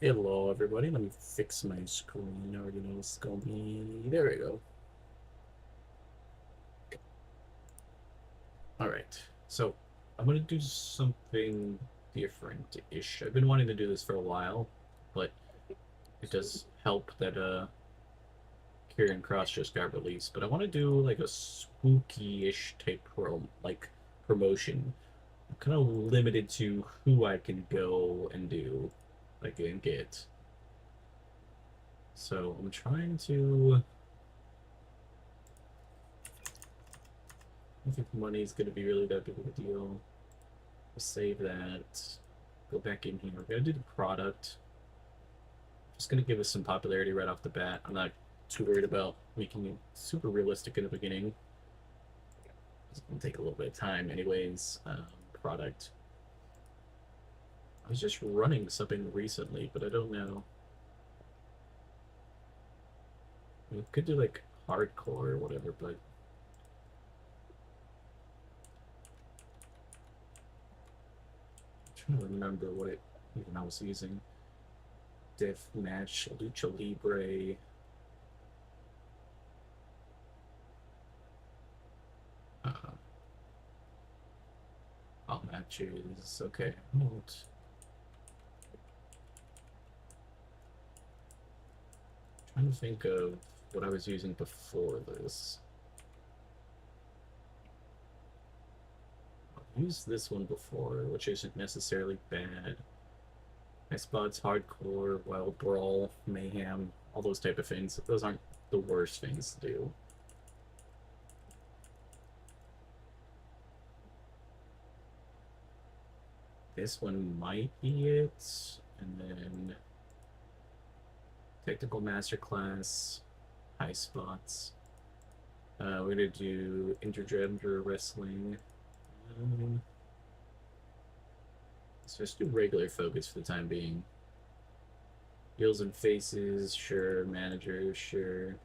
Hello, everybody. Let me fix my screen. I already know it's gonna be. There we go. All right. So I'm gonna do something different-ish. I've been wanting to do this for a while, but it does help that Kieran Cross just got released. But I want to do like a spooky-ish type promotion. I'm kind of limited to who I can go and do, like and get. So I'm trying to. I don't think money is going to be really that big of a deal. Save that. Go back in here. We're going to do the product. Just going to give us some popularity right off the bat. I'm not too worried about making it super realistic in the beginning. It's going to take a little bit of time, anyways. Product. I was just running something recently, but I don't know. We could do like hardcore or whatever, but I'm trying to remember what it even I was using. Death Match, Lucha Libre. Uh, all matches. Okay. Trying to think of what I was using before this. I've used this one before, which isn't necessarily bad. My spots, hardcore, wild brawl, mayhem, all those type of things. Those aren't the worst things to do. This one might be it, and then technical masterclass, high spots. We're gonna do intergender wrestling. Um, let's just do regular focus for the time being. Heels and faces, sure. Managers, sure.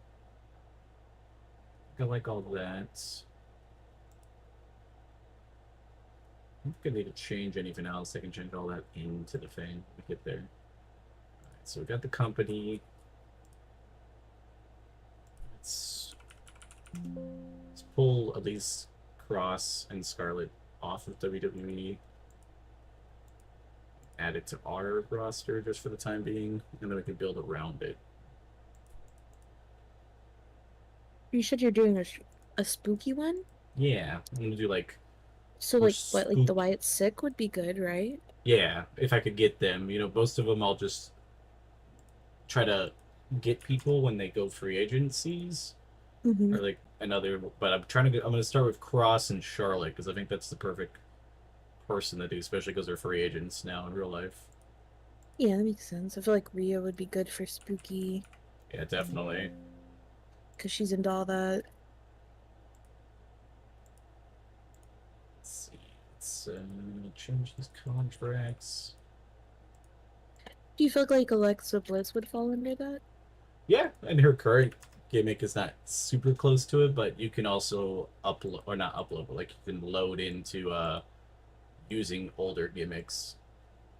I like all that. I'm gonna need to change anything else. I can change all that into the thing when we get there. All right, so we got the company. Let's pull at least Cross and Scarlett off of WWE. Add it to our roster just for the time being, and then we can build around it. You said you're doing a spooky one? Yeah, I'm gonna do like So more like what, like the spook. Wyatt Sick would be good, right? Yeah, if I could get them, most of them I'll just try to get people when they go free agencies Mm-hmm. or like another. But I'm trying to get. I'm gonna start with Cross and Charlotte because I think that's the perfect person to do, especially because they're free agents now in real life. Yeah, that makes sense. I feel like Rhea would be good for spooky Yeah, definitely. because she's into all that. Let's see. Let's change these contracts. Do you feel like Alexa Bliss would fall under that? Yeah, and her current gimmick is not super close to it, but you can also upload or not upload, but like you can load into using older gimmicks.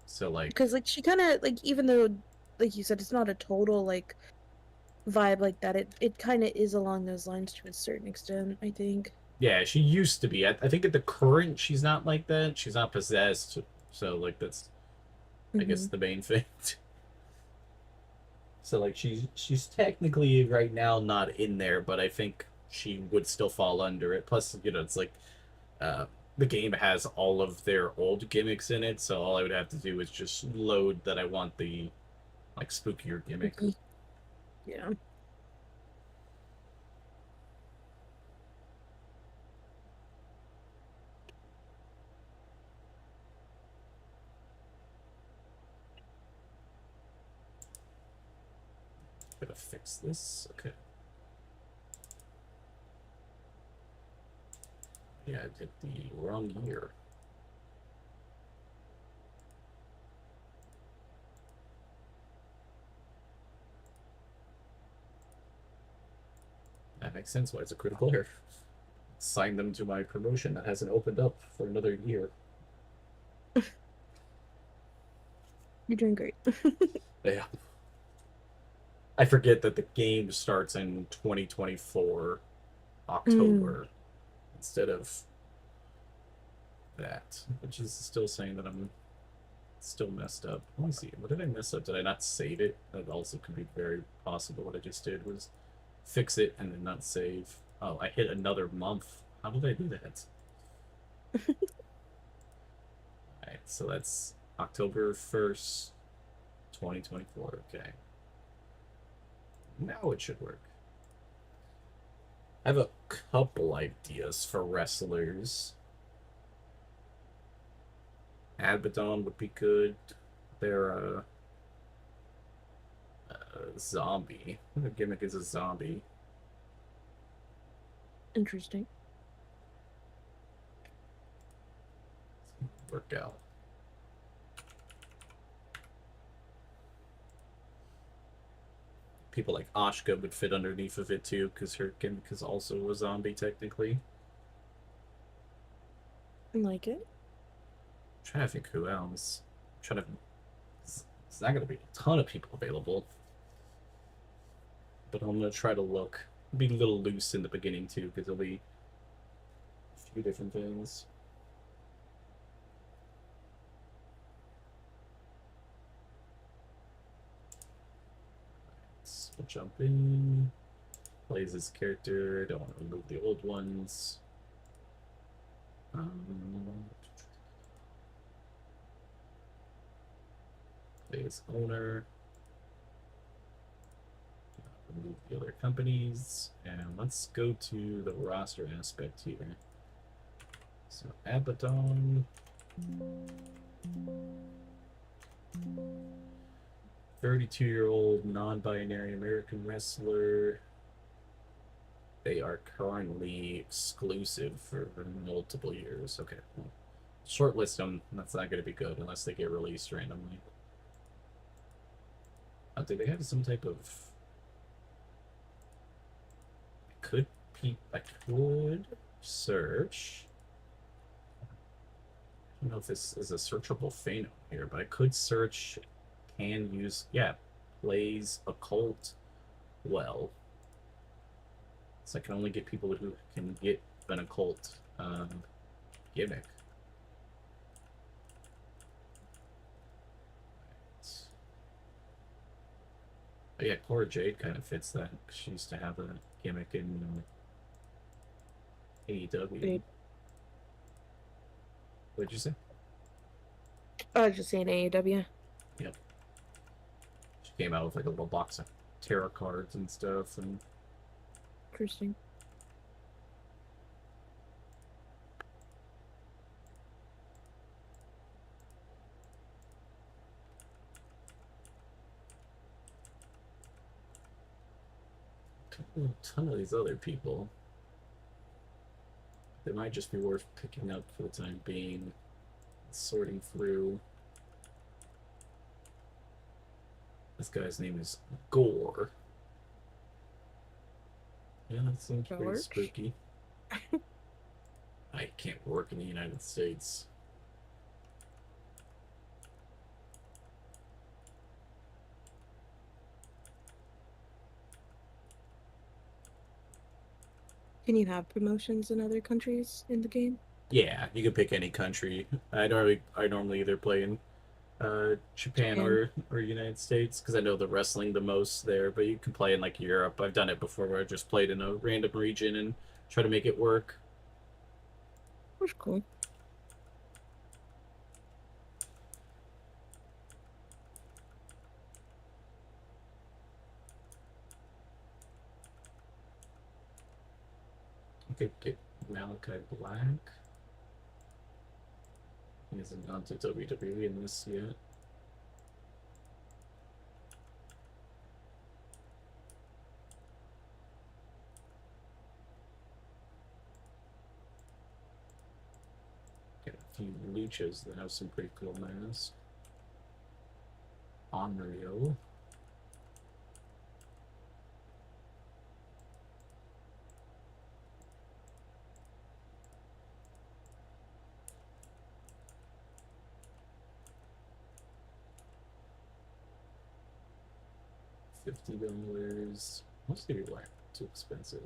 So like Because like she kind of like even though like you said it's not a total like vibe like that, it kind of is along those lines to a certain extent, I think. yeah, she used to be. I think at the current she's not like that. She's not possessed. So like that's I guess Mm-hmm. the main thing. So like she's technically right now not in there, but I think she would still fall under it. Plus, it's like uh, the game has all of their old gimmicks in it, so all I would have to do is just load that I want the like spookier gimmick. Spooky. Yeah. Gotta fix this. Okay. Yeah, I did the wrong year. That makes sense why it's a critical error. Sign them to my promotion that hasn't opened up for another year. You're doing great. Yeah. I forget that the game starts in 2024 Mm, October instead of that, which is still saying that I'm still messed up. Let me see. What did I mess up? Did I not save it? That also could be very possible. What I just did was fix it and then not save. Oh, I hit another month. How did I do that? Alright, so that's October 1st, 2024. Okay. Now it should work. I have a couple ideas for wrestlers. Abaddon would be good. They're a zombie. Their gimmick is a zombie. interesting. Work out. People like Ashka would fit underneath of it too, because her gimmick is also a zombie technically. I like it. I'm trying to think who else. I'm trying to. It's not gonna be a ton of people available, but I'm gonna try to look. Be a little loose in the beginning too, because there'll be a few different things. We'll jump in. Plays his character. Don't want to remove the old ones. Play his owner. Remove the other companies. And let's go to the roster aspect here. So Abaddon. 32-year-old non-binary American wrestler. They are currently exclusive for multiple years. Okay. Well, shortlist them. That's not going to be good unless they get released randomly. Do they have some type of? I could search. I don't know if this is a searchable thing here, but I could search. Can use plays occult well. So I can only get people who can get an occult gimmick. Oh, yeah, Cora Jade kind of fits that. She used to have a gimmick in AEW. What'd you say? I was just saying AEW. Yep. She came out with like a little box of tarot cards and stuff, and Interesting. a ton of these other people. They might just be worth picking up for the time being. Sorting through. This guy's name is Gore. Yeah, that seems pretty George? spooky. I can't work in the United States. Can you have promotions in other countries in the game? Yeah, you can pick any country. I normally either play in Japan Japan. or United States because I know the wrestling the most there. But you can play in like Europe. I've done it before where I just played in a random region and try to make it work. That's cool. Okay, get Malachi Black. He hasn't gone to WWE in this yet. Get a few luchas that have some pretty cool masks. Onryo. $50. Mostly like too expensive.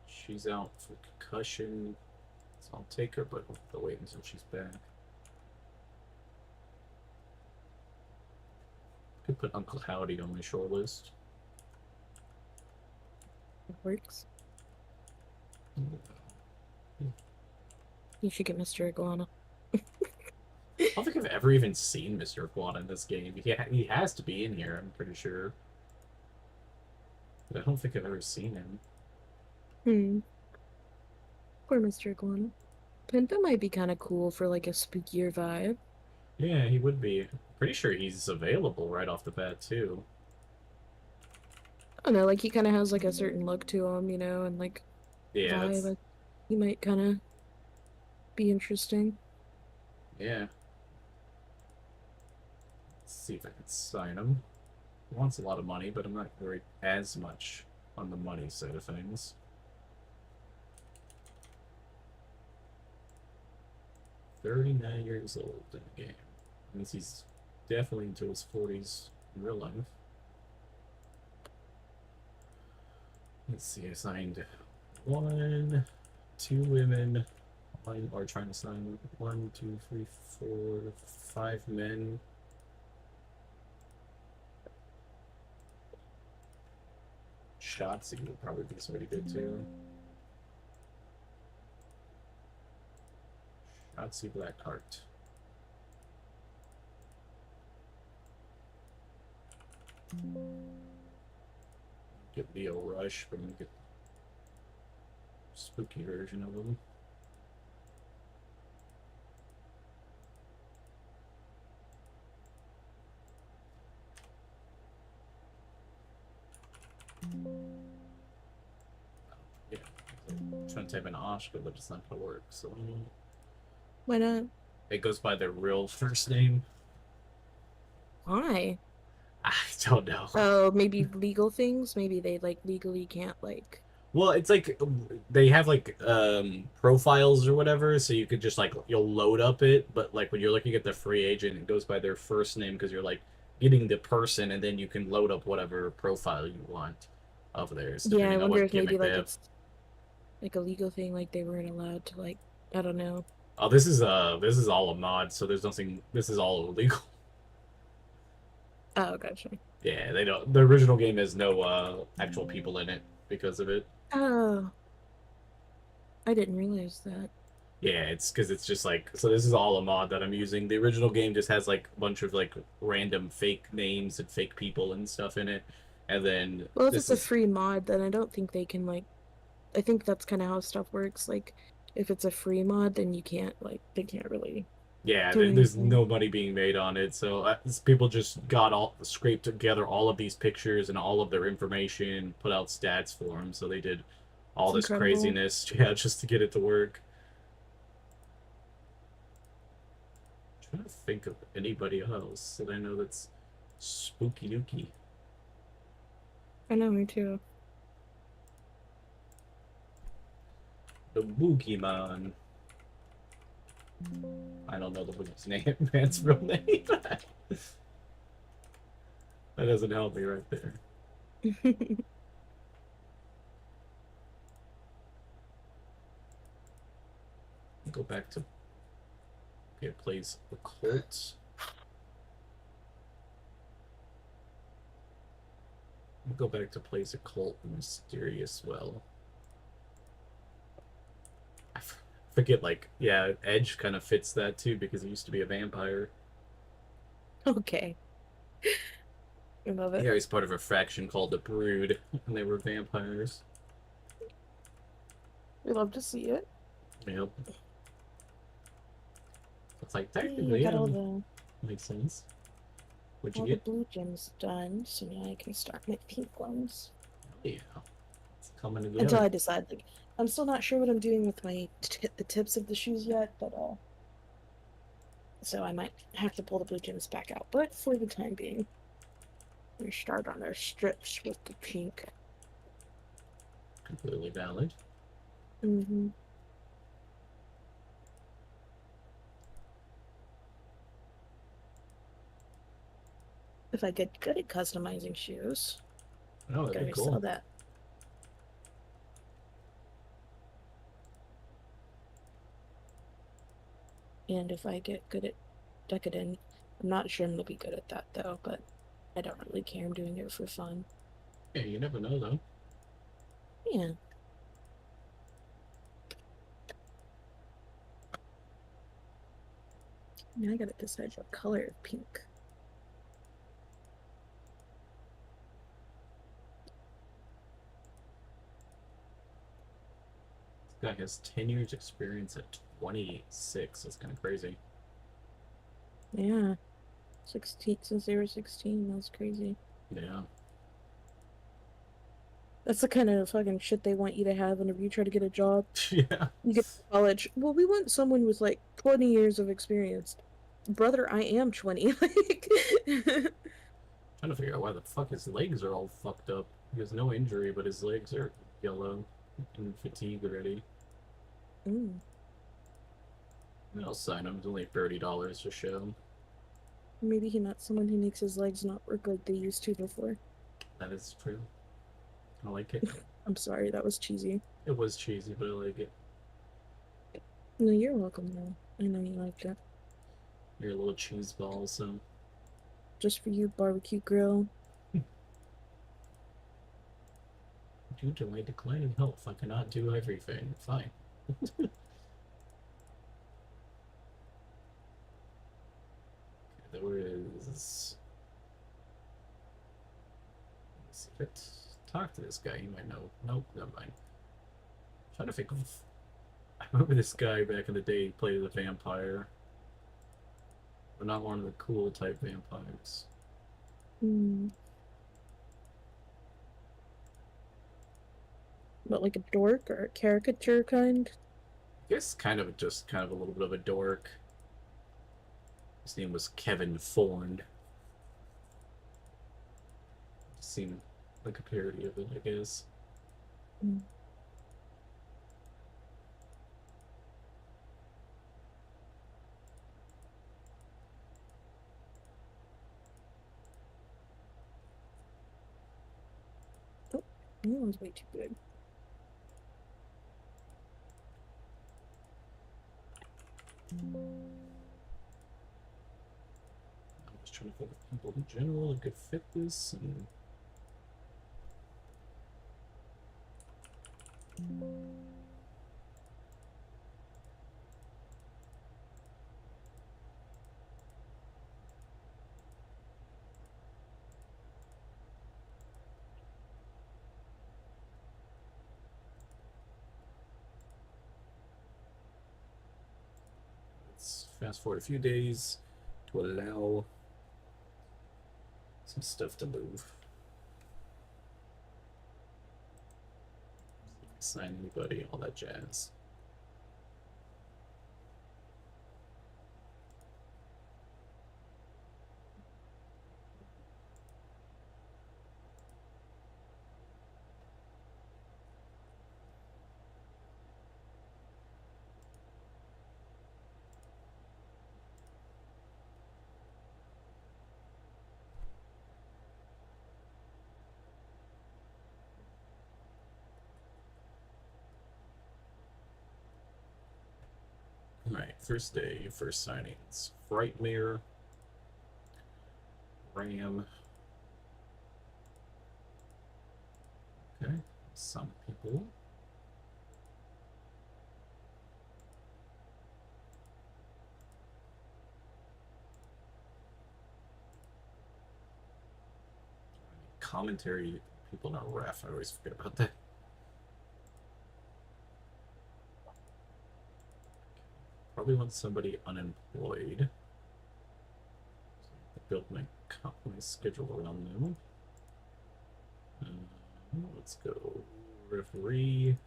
She's out for concussion, so I'll take her, but we'll have to wait until she's back. Could put Uncle Howdy on my short list. It works. You should get Mr. Iguana. I don't think I've ever even seen Mr. Iguana in this game. He has to be in here, I'm pretty sure. But I don't think I've ever seen him. Poor Mr. Iguana. Penta might be kind of cool for like a spookier vibe. Yeah, he would be. Pretty sure he's available right off the bat, too. I don't know, like he kind of has like a certain look to him, you know, and like Yeah, vibe. that's... He might kind of be interesting. Yeah. Let's see if I can sign him. He wants a lot of money, but I'm not worried as much on the money side of things. 39 years old in the game. Means he's definitely into his 40s in real life. Let's see, I signed 1, 2 women. Or trying to sign 1, 2, 3, 4, 5 men. Shotzi would probably be somebody good too. Shotzi Blackheart. Get Leo Rush, but then get spooky version of him. Yeah, I'm trying to type in Oscar, but it's not gonna work. So Why not? it goes by their real first name. Why? I don't know. Oh, maybe legal things? Maybe they like legally can't like. Well, it's like they have like profiles or whatever, so you could just like you'll load up it, but like when you're looking at the free agent, it goes by their first name because you're like getting the person, and then you can load up whatever profile you want of theirs, Yeah, I depending on wonder what if maybe gimmick they like have. it's like a legal thing, like they weren't allowed to like. I don't know. Oh, this is all a mod, so there's nothing. This is all illegal. Oh, gotcha. Yeah, they don't. The original game has no actual people in it because of it. Oh, I didn't realize that. Yeah, it's because it's just like so. This is all a mod that I'm using. The original game just has like a bunch of like random fake names and fake people and stuff in it, and then Well, if this it's a is free mod, then I don't think they can like. I think that's kind of how stuff works. Like, if it's a free mod, then you can't like they can't really yeah. do There's anything. no money being made on it, so people just got all scraped together all of these pictures and all of their information, put out stats for them. So they did all It's this incredible. craziness, yeah, just to get it to work. Trying to think of anybody else that I know that's spooky dooky. I know, me too. The Boogeyman. I don't know the boogie's name, man's real name. That doesn't help me right there. Go back to it plays occult. Go back to plays occult and mysterious well. I forget, like, yeah, Edge kind of fits that too because he used to be a vampire. Okay. I love it. Yeah, he's part of a faction called the Brood, and they were vampires. We love to see it. Yep. It's like Hey, I technically, got yeah, all the makes sense. What'd you all the get? blue gems done, so now I can start my pink ones. Yeah, it's coming Until together. I decide, like, I'm still not sure what I'm doing with my the tips of the shoes yet, but so I might have to pull the blue gems back out. But for the time being, we start on our strips with the pink. Completely valid. Mm-hmm. If I get good at customizing shoes, Oh, I that'd be gotta cool. sell that. And if I get good at decadent, I'm not sure I'm gonna be good at that though, but I don't really care. I'm doing it for fun. Yeah, you never know though. Yeah. Now I gotta decide what color of pink. This guy has 10 years experience at 26. That's kind of crazy. Yeah. 16 since they were 16. That's crazy. Yeah. That's the kind of fucking shit they want you to have whenever you try to get a job. Yeah. You get to college. Well, we want someone with like 20 years of experience. Brother, I am 20. Like, Trying to figure out why the fuck his legs are all fucked up. He has no injury, but his legs are yellow and fatigued already. mm, I'll sign him. It's only $30 to show. maybe he's not someone who makes his legs not work like they used to before. That is true. I like it. I'm sorry, that was cheesy. It was cheesy, but I like it. No, you're welcome, though. I know you liked it. You're a little cheese ball, so. Just for you, barbecue grill. Due to my declining health, I cannot do everything. Fine. There is. Let's see if it. Talk to this guy. You might know. Nope, never mind. I'm trying to think of. I remember this guy back in the day. He played as a vampire, but not one of the cool type vampires. Mm. But like a dork or a caricature kind? I guess kind of just kind of a little bit of a dork. His name was Kevin Ford. Seemed like a parody of it, I guess. Mm. Oh, that one's way too good. I'm just trying to think of people in general that could fit this, and let's fast forward a few days to allow some stuff to move. Sign anybody, all that jazz. Alright, first day, first signings. Frightmare, Ram. Okay, some people. Commentary people, not ref. I always forget about that. Probably want somebody unemployed. Build my schedule around them. Let's go referee.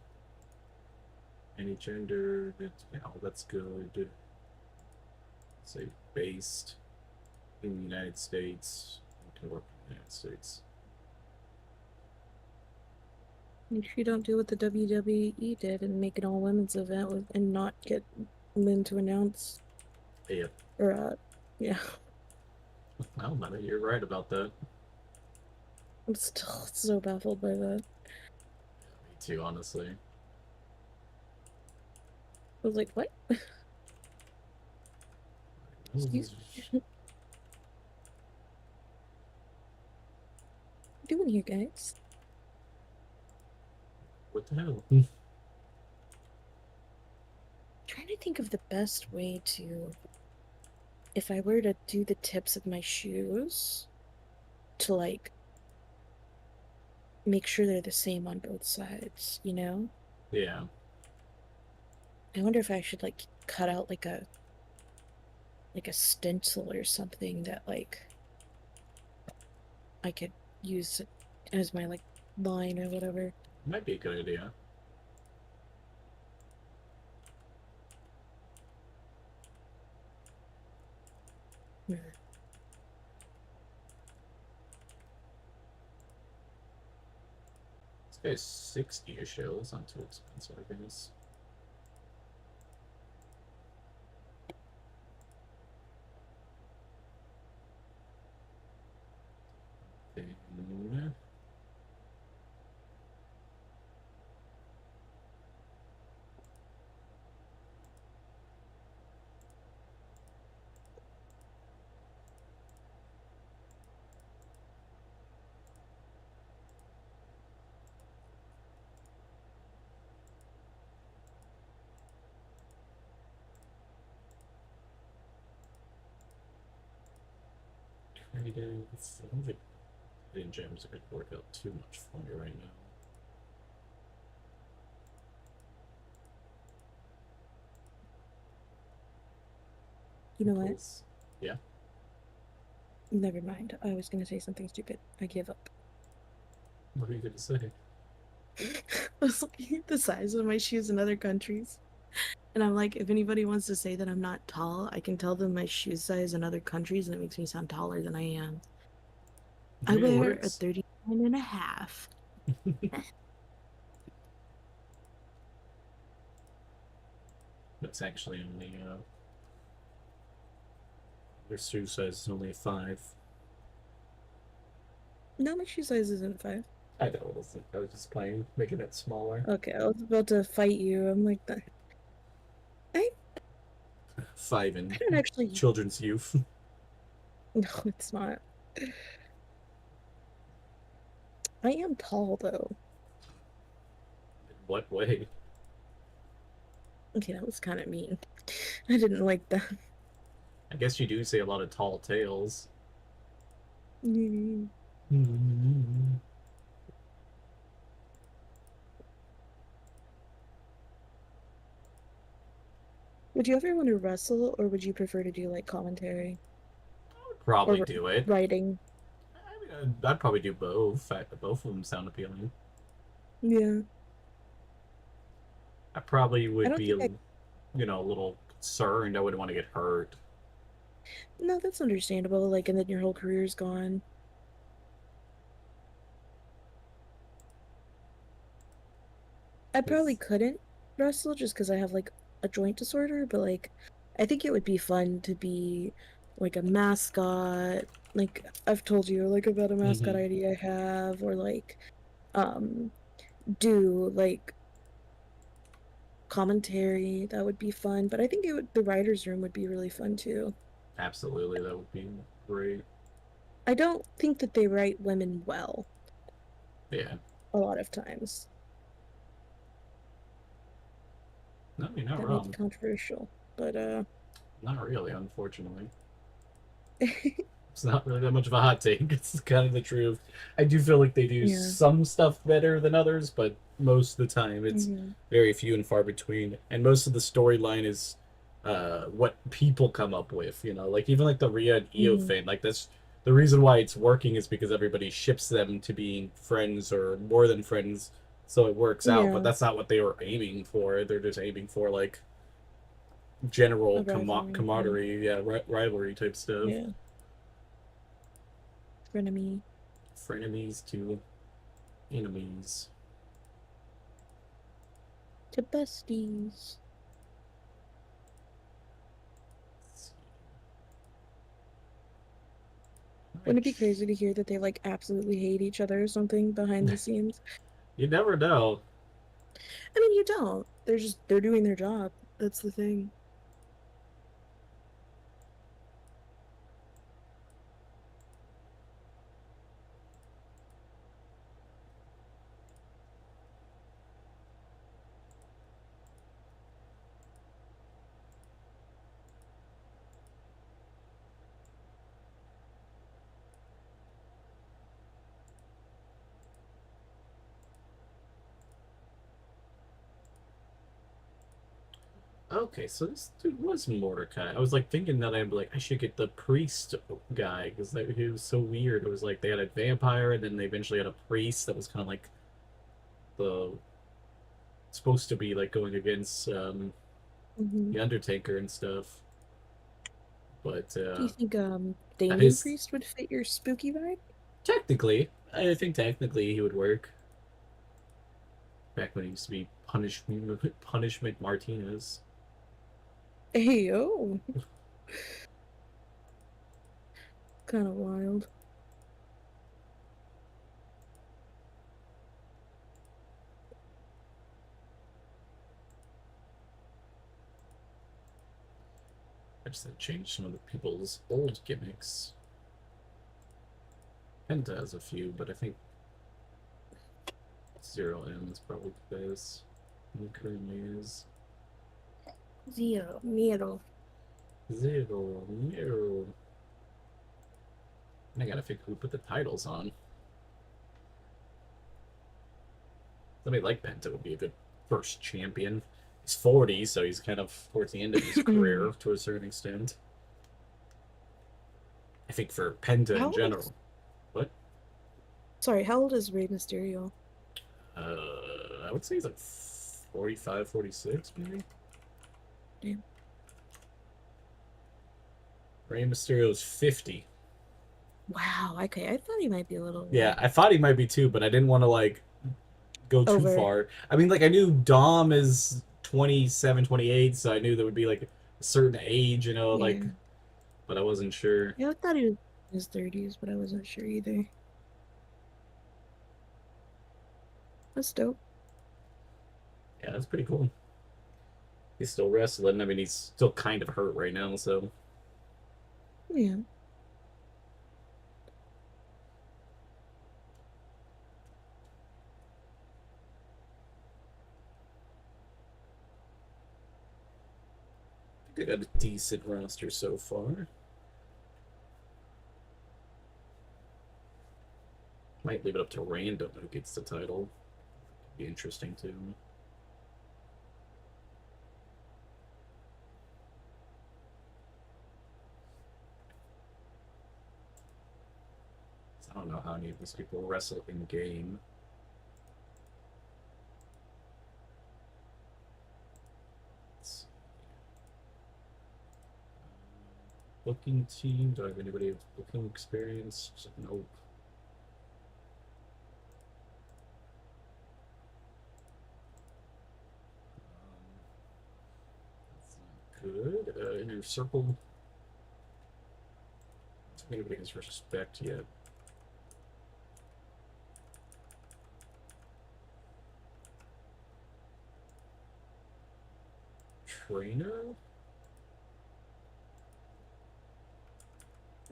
Any gender. Oh, that's good. Say based in the United States. Can work in the United States. Make sure you don't do what the WWE did and make an all women's event and not get men to announce. Yep. Or, yeah. Well, maybe you're right about that. I'm still so baffled by that. Me too, honestly. I was like, what? Excuse me. What are you doing here, guys? What the hell? Trying to think of the best way to, if I were to do the tips of my shoes, to like make sure they're the same on both sides, you know? Yeah. I wonder if I should like cut out like a stencil or something that like I could use as my like line or whatever. Might be a good idea. Hmm. This guy's 60 a show. That's not too expensive, I guess. Then, trading. I don't think trading gems are going to work out too much for me right now. You know what? Because, yeah. Never mind. I was gonna say something stupid. I give up. What are you going to say? I was looking at the size of my shoes in other countries. And I'm like, if anybody wants to say that I'm not tall, I can tell them my shoe size in other countries and it makes me sound taller than I am. I I mean, it wear a works. 39 and a half. It's actually only, their shoe size is only a 5. No, my shoe size isn't 5. I know it isn't. I was just playing, making it smaller. Okay, I was about to fight you. I'm like, I, 5 I in don't actually. children's youth. No, it's not. I am tall though. In what way? Okay, that was kind of mean. I didn't like that. I guess you do say a lot of tall tales. Mm. Hmm. Would you ever want to wrestle, or would you prefer to do like commentary Probably or do it. writing? I mean, I'd probably do both. Both of them sound appealing. Yeah, I probably I would don't be, think I. a little concerned. I wouldn't want to get hurt. No, that's understandable. Like, and then your whole career's gone. I probably 'Cause- couldn't wrestle just because I have like a joint disorder, but like, I think it would be fun to be like a mascot. Like, I've told you like about a mascot Mhm. idea I have, or like, um, do like commentary. That would be fun. But I think it would, the writer's room would be really fun too. Absolutely, that would be great. I don't think that they write women well Yeah. a lot of times. No, you're not That may be wrong. controversial, but Not really, unfortunately. It's not really that much of a hot take. It's kind of the truth. I do feel like they do yeah. some stuff better than others, but most of the time it's Hmm. very few and far between. And most of the storyline is what people come up with, like even like the Rhea and Io Hmm. thing, like that's the reason why it's working is because everybody ships them to being friends or more than friends, so it works out. But Yeah, that's not what they were aiming for. They're just aiming for like general a rivalry. Yeah. camaraderie, yeah, rivalry type stuff. Yeah. Frenemy Frenemies to enemies. to besties. Wouldn't it be crazy to hear that they like absolutely hate each other or something behind the scenes? You never know. I mean, you don't. They're doing their job. That's the thing. Okay, so this dude was Mordecai. I was like thinking that I'd be like, I should get the priest guy because he was so weird. It was like they had a vampire and then they eventually had a priest that was kind of like the supposed to be like going against Hmm. the Undertaker and stuff. But Do you think Damien his Priest would fit your spooky vibe? technically, I think technically he would work. Back when he used to be Punishment Martinez. Hey yo, kind of wild. I just had to change some of the people's old gimmicks. Penta has a few, but I think Zero M is probably the best. It currently is Zero, Miro. Zero Miro. I gotta figure who put the titles on. Somebody like Penta would be a good first champion. He's 40, so he's kind of towards the end of his career to a certain extent. I think for Penta How in old is, general. What? sorry, how old is Rey Mysterio? I would say he's like 45, 46, maybe. Damn. Rey Mysterio's 50. Wow, okay, I thought he might be a little Yeah, I thought he might be too, but I didn't want to like go too over. far. I mean, like I knew Dom is 27, 28, so I knew there would be like a certain age, like, Yeah. but I wasn't sure. Yeah, I thought he was in his 30s, but I wasn't sure either. That's dope. Yeah, that's pretty cool. He's still wrestling. I mean, he's still kind of hurt right now, so Yeah. I think I got a decent roster so far. Might leave it up to random who gets the title. Be interesting too. I don't know how any of these people wrestle in game. Booking team. Do I have anybody with booking experience? Nope. That's not good. Inner circle. I don't think anybody has respect yet. Trainer?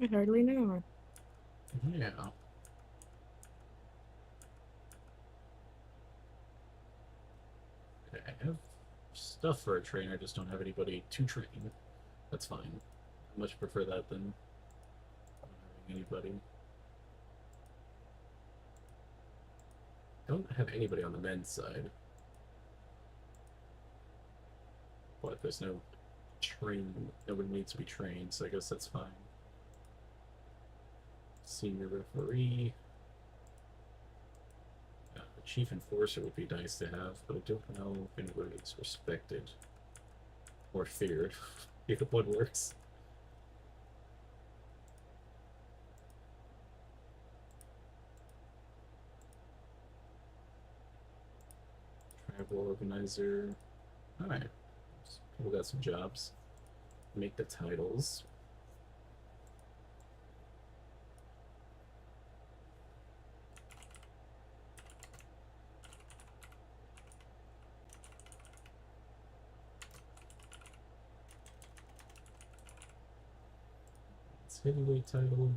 I hardly know her. Yeah. Okay, I have stuff for a trainer, I just don't have anybody to train. That's fine. I much prefer that than not having anybody. Don't have anybody on the men's side. But there's no nobody needs to be trained, so I guess that's fine. Senior referee. The chief enforcer would be nice to have, but I don't know if anybody's respected or feared. Either one works. Travel organizer. Alright. People got some jobs. Make the titles. heavyweight title.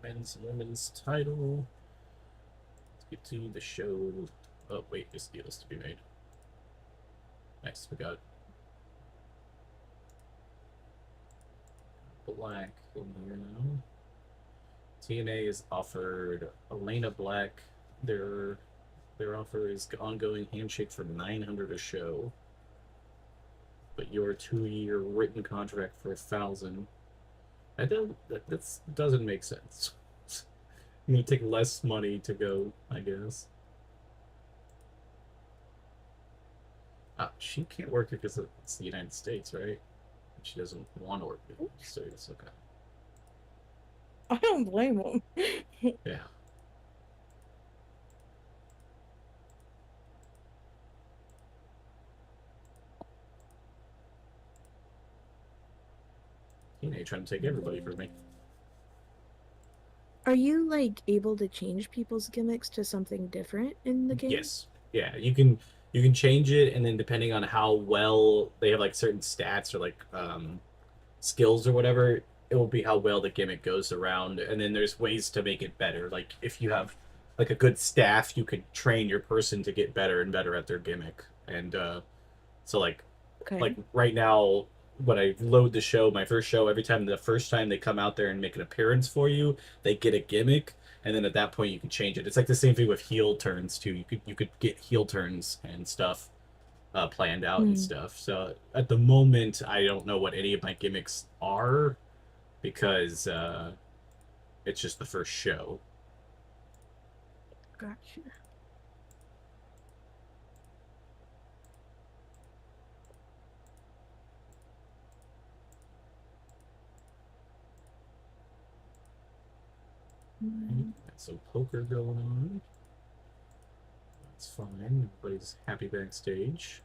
Men's and women's title. Let's get to the show. Oh wait, this deal is to be made. Nice, we got Black in here now. TNA is offered Elena Black. Their offer is ongoing handshake for 900 a show, but your 2-year written contract for 1,000. I don't. That doesn't make sense. I'm gonna take less money to go, I guess. She can't work it because it's the United States, right? She doesn't want to work in the United States. Okay. I don't blame him. Yeah. TNA trying to take everybody from me. Are you like able to change people's gimmicks to something different in the game? Yes. Yeah, you can change it, and then depending on how well they have like certain stats or like skills or whatever, it will be how well the gimmick goes around. And then there's ways to make it better. Like if you have like a good staff, you could train your person to get better and better at their gimmick. And so Okay. like right now when I load the show, my first show, the first time they come out there and make an appearance for you, they get a gimmick, and then at that point you can change it. It's like the same thing with heel turns too. You could get heel turns and stuff planned out and Hmm. stuff. So at the moment, I don't know what any of my gimmicks are because it's just the first show. Gotcha. Mm. Got some poker going on. That's fine. Everybody's happy backstage.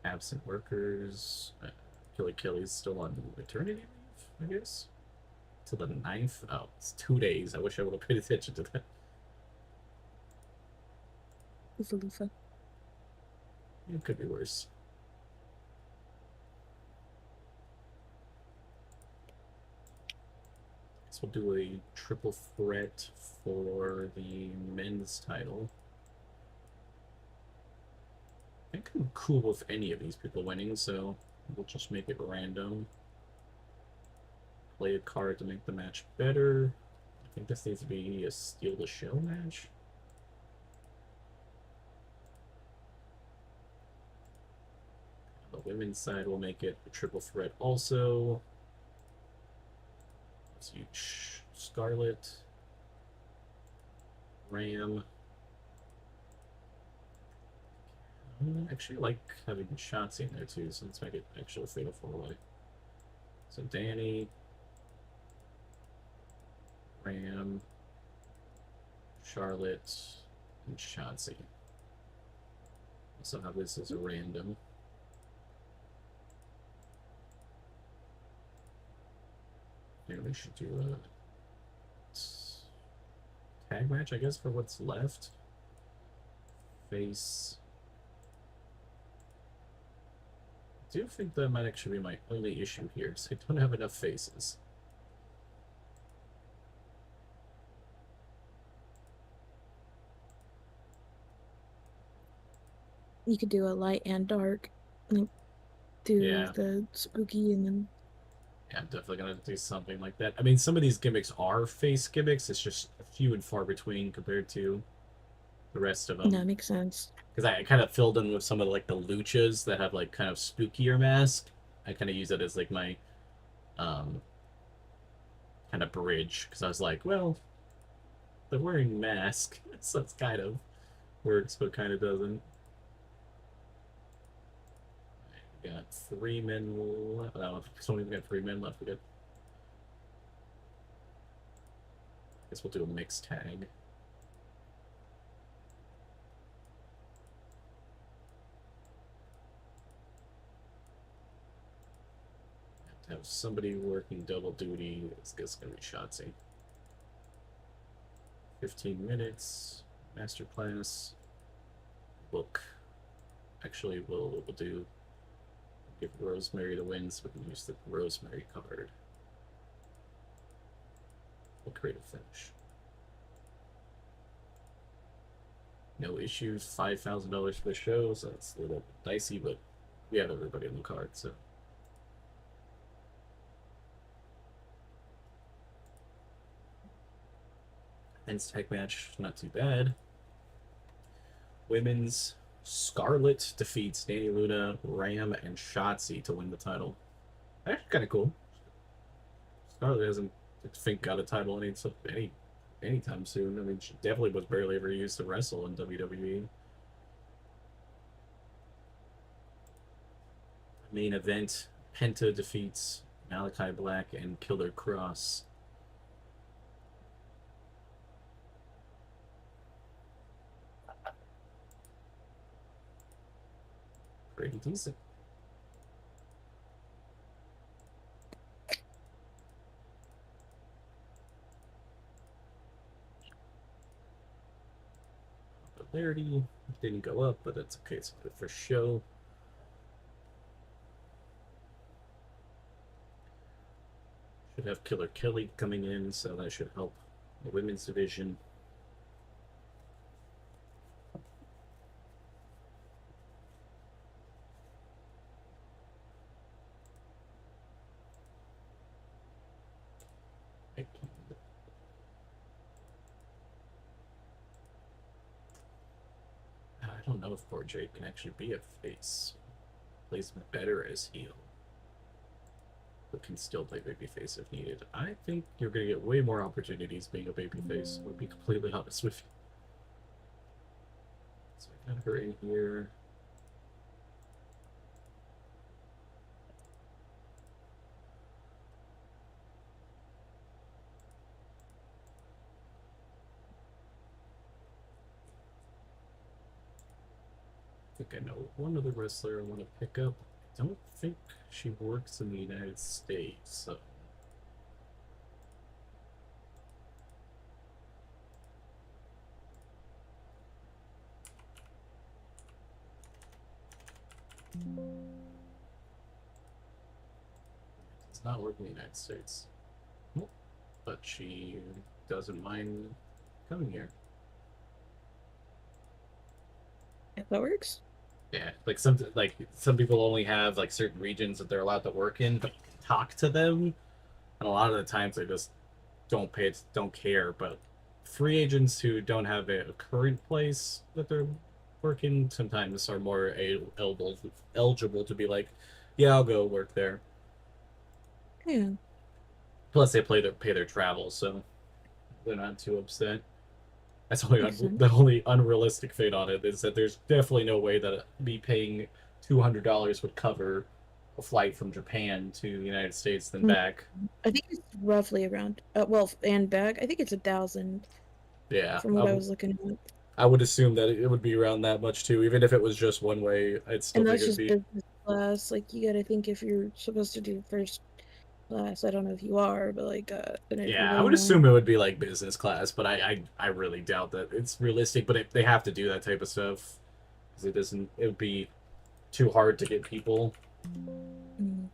Absent workers. Kelly's still on maternity leave, I guess. Till the 9th. Oh, it's 2 days. I wish I would have paid attention to that. Lufa Lufa. It could be worse. So we'll do a triple threat for the men's title. I think I'm cool with any of these people winning, so we'll just make it random. Play a card to make the match better. I think this needs to be a steal the show match. The women's side will make it a triple threat also. Let's use Scarlet, Ram. I actually like having Shotzi in there too, so let's make it actually fatal 4-way. So Danny, Ram, Charlotte, and Shotzi. Also have this as a random. Yeah, we should do a tag match, I guess, for what's left. Face. I do think that might actually be my only issue here, so I don't have enough faces. You could do a light and dark. Like do Yeah. the spooky and then Yeah, I'm definitely gonna do something like that. I mean, some of these gimmicks are face gimmicks. It's just few and far between compared to the rest of them. that makes sense. Because I kind of filled in with some of like the luchas that have like kind of spookier mask. I kind of use it as like my um kind of bridge because I was like, well, they're wearing mask, so it's kind of works, but kind of doesn't. We got 3 men left. No, we don't even got 3 men left. We got. Guess we'll do a mixed tag. Have somebody working double duty. It's gonna be Shotzi. 15 minutes. Masterclass. Book. Actually, we'll do. Give Rosemary the win so we can use the Rosemary card. We'll create a finish. No issues. $5,000 for the show, so that's a little dicey, but we have everybody on the card, so. Men's tag match, not too bad. Women's Scarlett defeats Danny Luna, Ram, and Shotzi to win the title. That's kind of cool. Scarlett hasn't, I think, got a title anytime soon. I mean, she definitely was barely ever used to wrestle in WWE. Main event: Penta defeats Malachi Black and Killer Cross. Pretty decent. Popularity didn't go up, but that's okay. It's good for show. Should have Killer Kelly coming in, so that should help the women's division. I don't know if poor Jade can actually be a face. Plays better as heel, but can still play babyface if needed. I think you're going to get way more opportunities being a babyface. We'll be completely honest with you. So I got her in here. I think I know one other wrestler I want to pick up. I don't think she works in the United States, so. Does not work in the United States. Nope. But she doesn't mind coming here. If that works. Yeah, like some people only have like certain regions that they're allowed to work in, but talk to them, and a lot of the times they just don't care. But free agents who don't have a current place that they're working sometimes are more eligible to be like, yeah, I'll go work there. Yeah. Plus, they pay their travel, so they're not too upset. That's Makes sense. the only unrealistic fate on it is that there's definitely no way that me paying $200 would cover a flight from Japan to the United States then back. I think it's roughly around. Well, and back. I think it's 1,000. Yeah, From what I was looking at. I would assume that it would be around that much too, even if it was just one way. I'd still And think that's it'd just be. business class. Like, you gotta think if you're supposed to do first class. I don't know if you are, but like, then it'd be Yeah, I way would more. assume it would be like business class, but I really doubt that it's realistic. But they have to do that type of stuff because it doesn't. It would be too hard to get people. Mm.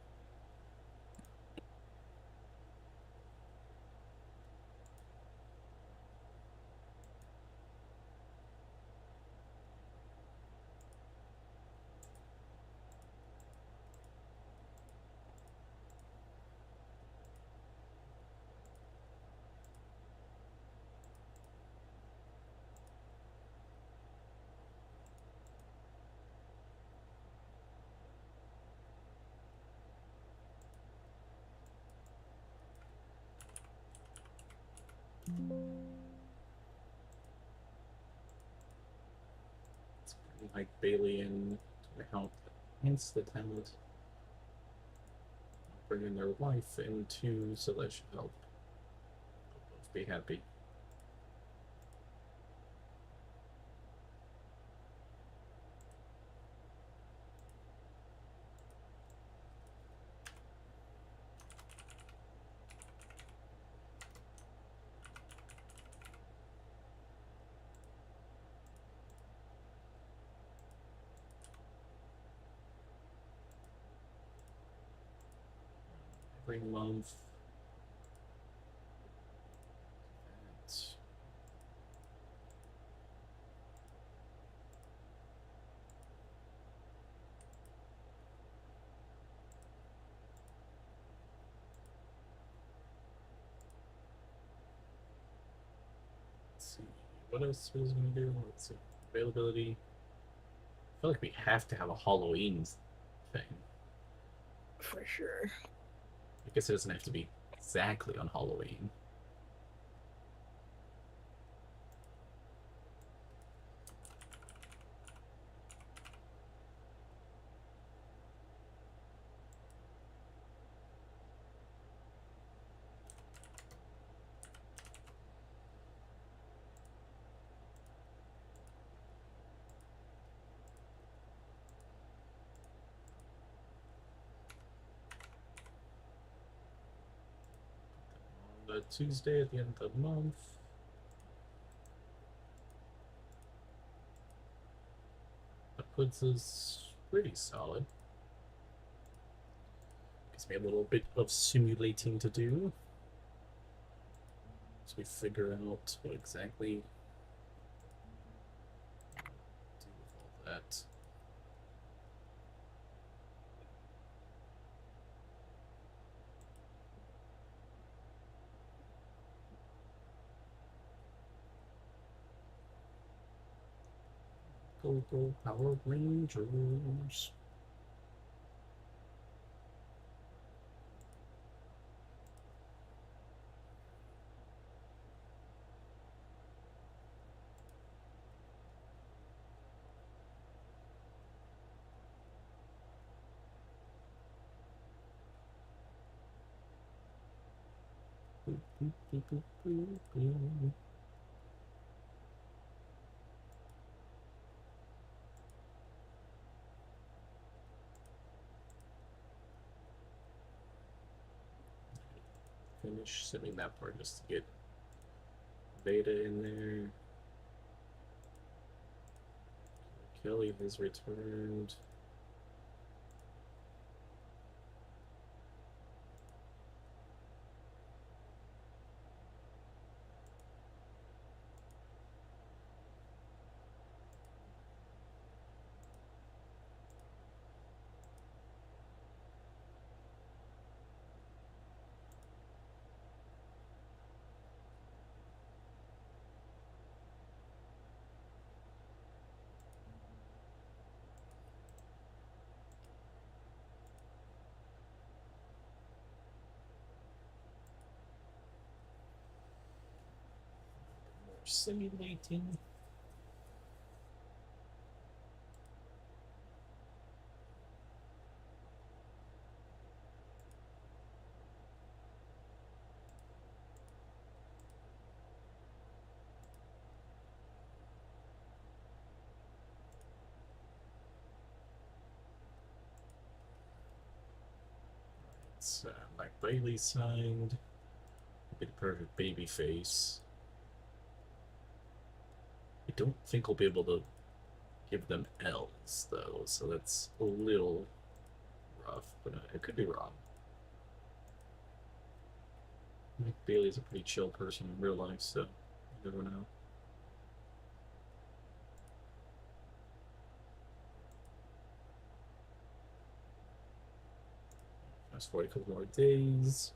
Like Bailey and help Hence the talent. Bringing their wife into Celestial Help. They'll both be happy. Every month. That's let's see. What else was going to do? Let's see. Availability. I feel like we have to have a Halloween thing. For sure. I guess it doesn't have to be exactly on Halloween. On the Tuesday at the end of the month. That puts us pretty solid. Gives me a little bit of simulating to do. So we figure out what exactly do with all that. Go Power Rangers. Finish simming that part just to get Beta in there. Kelly has returned. More simulating. It's Mike Bailey signed. Be the perfect baby face. I don't think we'll be able to give them L's though, so that's a little rough, but it could be wrong. Mike Bailey's a pretty chill person in real life, so you never know. Fast forward a couple more days.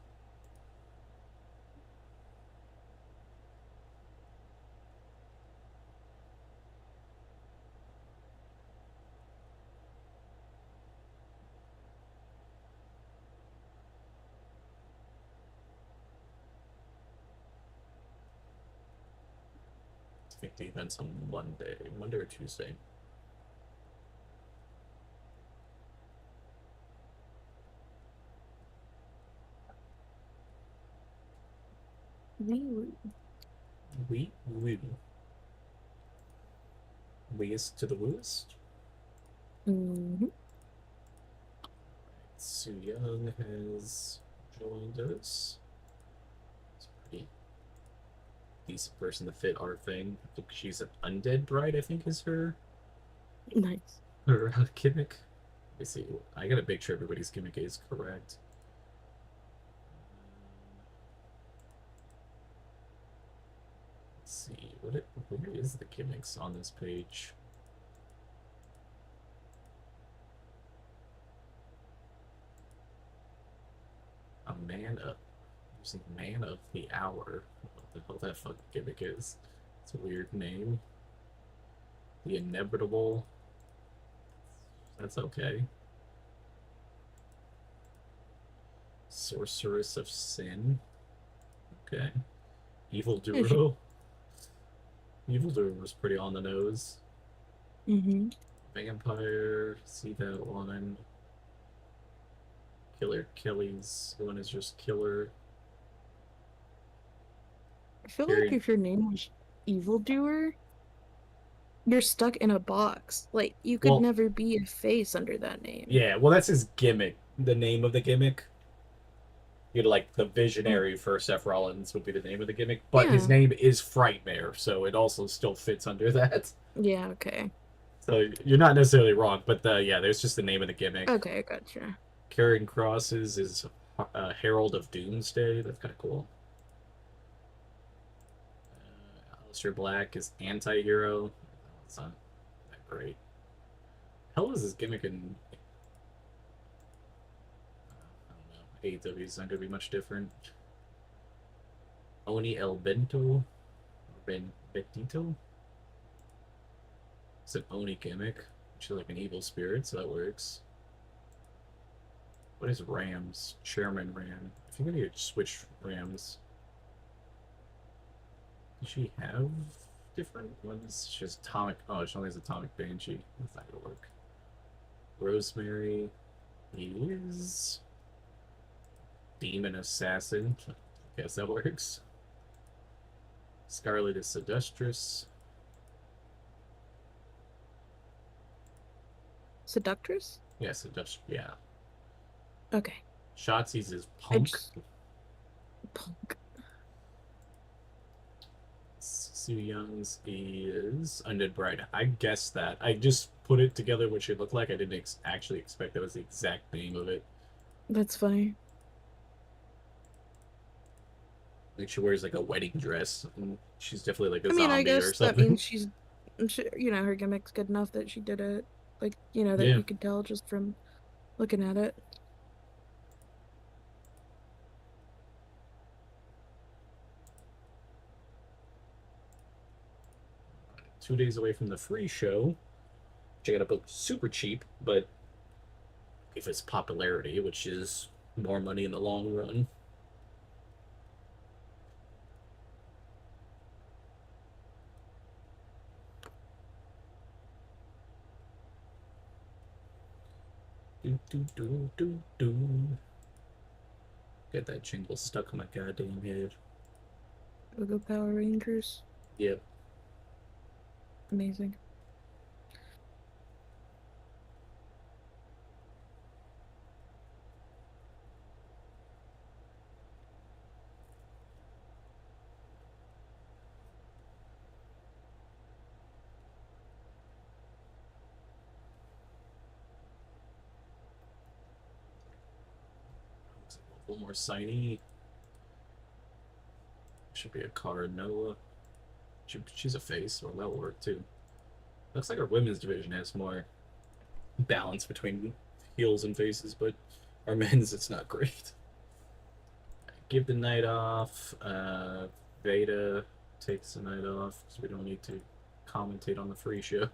I think the event's on Monday or Tuesday. Wee Woo. Weest to the woost. Mm-hmm. Su Young has joined us. It's a pretty decent person to fit our thing. I think she's an undead bride, I think is Nice. her gimmick. Let me see. I gotta make sure everybody's gimmick is correct. Let's see. Where is the gimmicks on this page? A man of using man of the hour. What the hell that fucking gimmick is? It's a weird name. The inevitable. That's okay. Sorceress of Sin. Okay. Evil Duro. Evil Duro was pretty on the nose. Mm-hmm. Vampire. See that one. Killer Kelly's one is just killer. I feel like Carried. if your name was Evildoer, you're stuck in a box. Like, you could Well, never be a face under that name. yeah. Well, that's his gimmick. The name of the gimmick. You'd like the Mm, visionary for Seth Rollins would be the name of the gimmick, but his yeah. name is Frightmare, so it also still fits under that. Yeah, okay. So you're not necessarily wrong, but yeah, there's just the name of the gimmick. Okay, gotcha. Carrying crosses is Herald of Doomsday. That's kind of cool. Aleister Black is anti-hero. That's not that great. Hell is his gimmick in I don't know. AEW is not gonna be much different. Oni El Bento, Betito. It's an Oni gimmick. She's like an evil spirit, so that works. What is Rams? Chairman Ram. If you're gonna switch Rams, does she have different ones? She has Atomic. Oh, she only has Atomic Banshee. That's not gonna work. Rosemary is Demon Assassin. Guess that works. Scarlet is Sedustress. Seductress? Yeah, Sedustress. Yeah. Okay. Shotzi's is I Punk. just punk. Su Young's is Undead Bride. I guessed that. I just put it together what she looked like. I didn't actually expect that was the exact name of it. That's funny. Like she wears like a wedding dress. And she's definitely like a I mean, I zombie or guess that something. means her gimmick's good enough that she did it. Like, that Yeah. you could tell just from looking at it. 2 days away from the free show, which I got to book super cheap, but if it's popularity, which is more money in the long run. Do, do, do, do, do. Get that jingle stuck in my goddamn head. We'll go Power Rangers. Yep. Amazing. A little more signy. Should be a card. Noah. She's a face, so that'll work too. Looks like our women's division has more balance between heels and faces, but our men's, it's not great. Give the night off. Veda takes the night off because we don't need to commentate on the free show.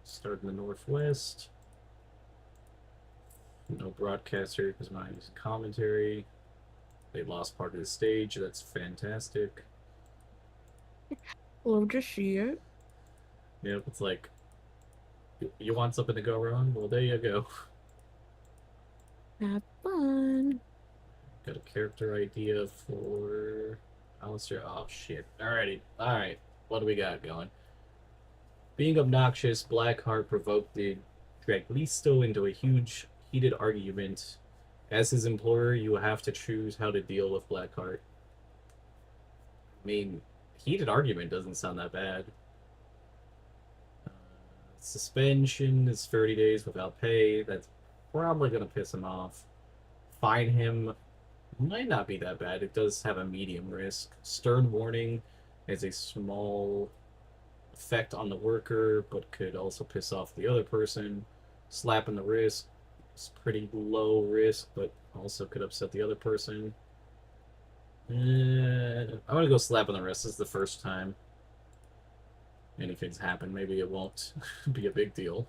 Start in the Northwest. No broadcaster because I'm not using commentary. They lost part of the stage. That's fantastic. Love to see it. Yep, it's like, you want something to go wrong? Well, there you go. Have fun. Got a character idea for Alistair. Oh shit. Alrighty. Alright. What do we got going? Being obnoxious, Blackheart provoked the Draglisto into a huge, heated argument. As his employer, you have to choose how to deal with Blackheart. I mean, heated argument doesn't sound that bad. Suspension is 30 days without pay. That's probably going to piss him off. Fine him might not be that bad. It does have a medium risk. Stern warning has a small effect on the worker, but could also piss off the other person. Slap in the wrist is pretty low risk, but also could upset the other person. I'm gonna go slap in the wrist. This is the first time anything's happened. Maybe it won't be a big deal.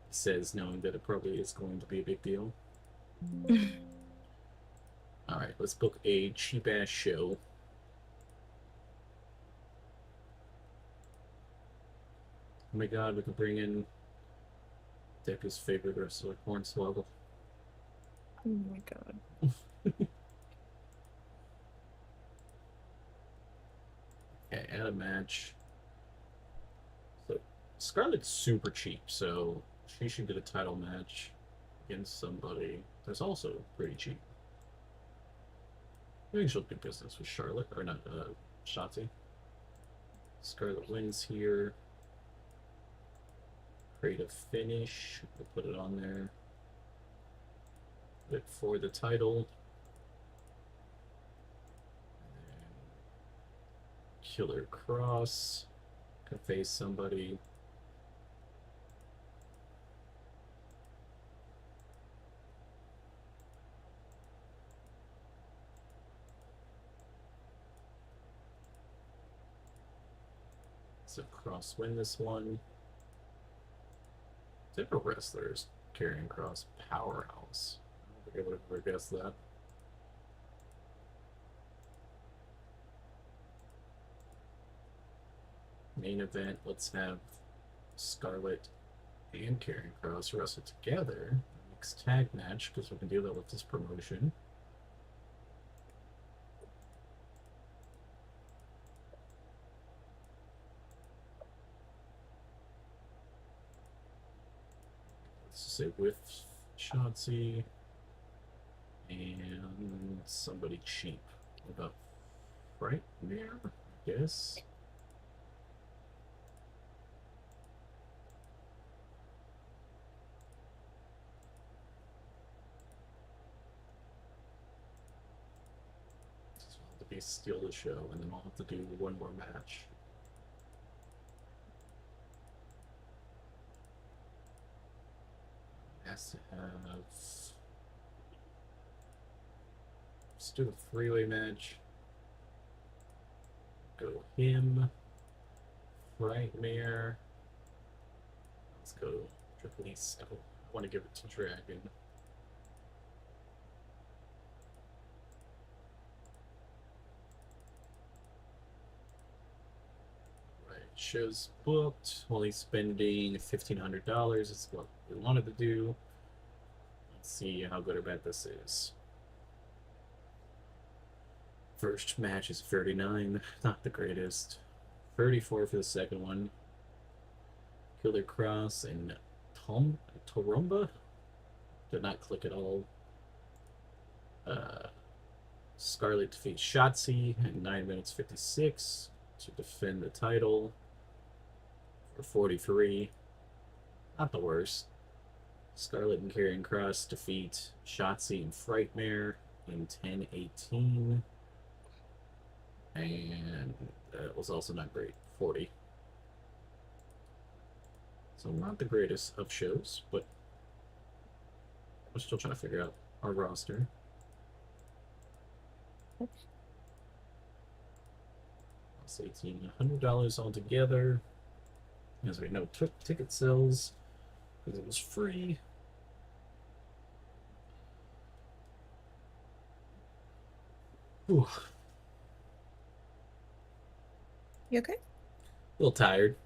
He says, knowing that it probably is going to be a big deal. Alright, let's book a cheap ass show. Oh my god, we can bring in Decca's favorite wrestler, Hornswoggle. Oh my god. Okay, add a match. So Scarlett's super cheap, so she should get a title match against somebody that's also pretty cheap. I think she'll do business with Charlotte, or not, Shotzi. Scarlett wins here. Create a finish. We'll put it on there. Put it for the title. Killer Cross. Can face somebody. So Cross win this one. Different wrestlers carrying Cross powerhouse. I don't think I would have ever guessed that. Main event, let's have Scarlett and Karrion Kross wrestle together. Mixed tag match, because we can do that with this promotion. Let's say with Shotzi and somebody cheap. What about Frightmare? I guess. Be steal the show, and then I'll have to do one more match. Has to have. Let's do a three-way match. Go him. Frightmare. Let's go Draglisto. I want to give it to Dragon. Shows booked. Only spending $1,500 is what we wanted to do. Let's see how good or bad this is. First match is 39, not the greatest. 34 for the second one. Killer Cross and Torumba did not click at all. Scarlett defeats Shotzi in 9 minutes 56 to defend the title. For 43. Not the worst. Scarlett and Karrion Kross defeat Shotzi and Frightmare in 10:18. And that was also not great. 40. So not the greatest of shows, but we're still trying to figure out our roster. That's $1,800 altogether. As we know, ticket sales because it was free. Whew. You okay? A little tired.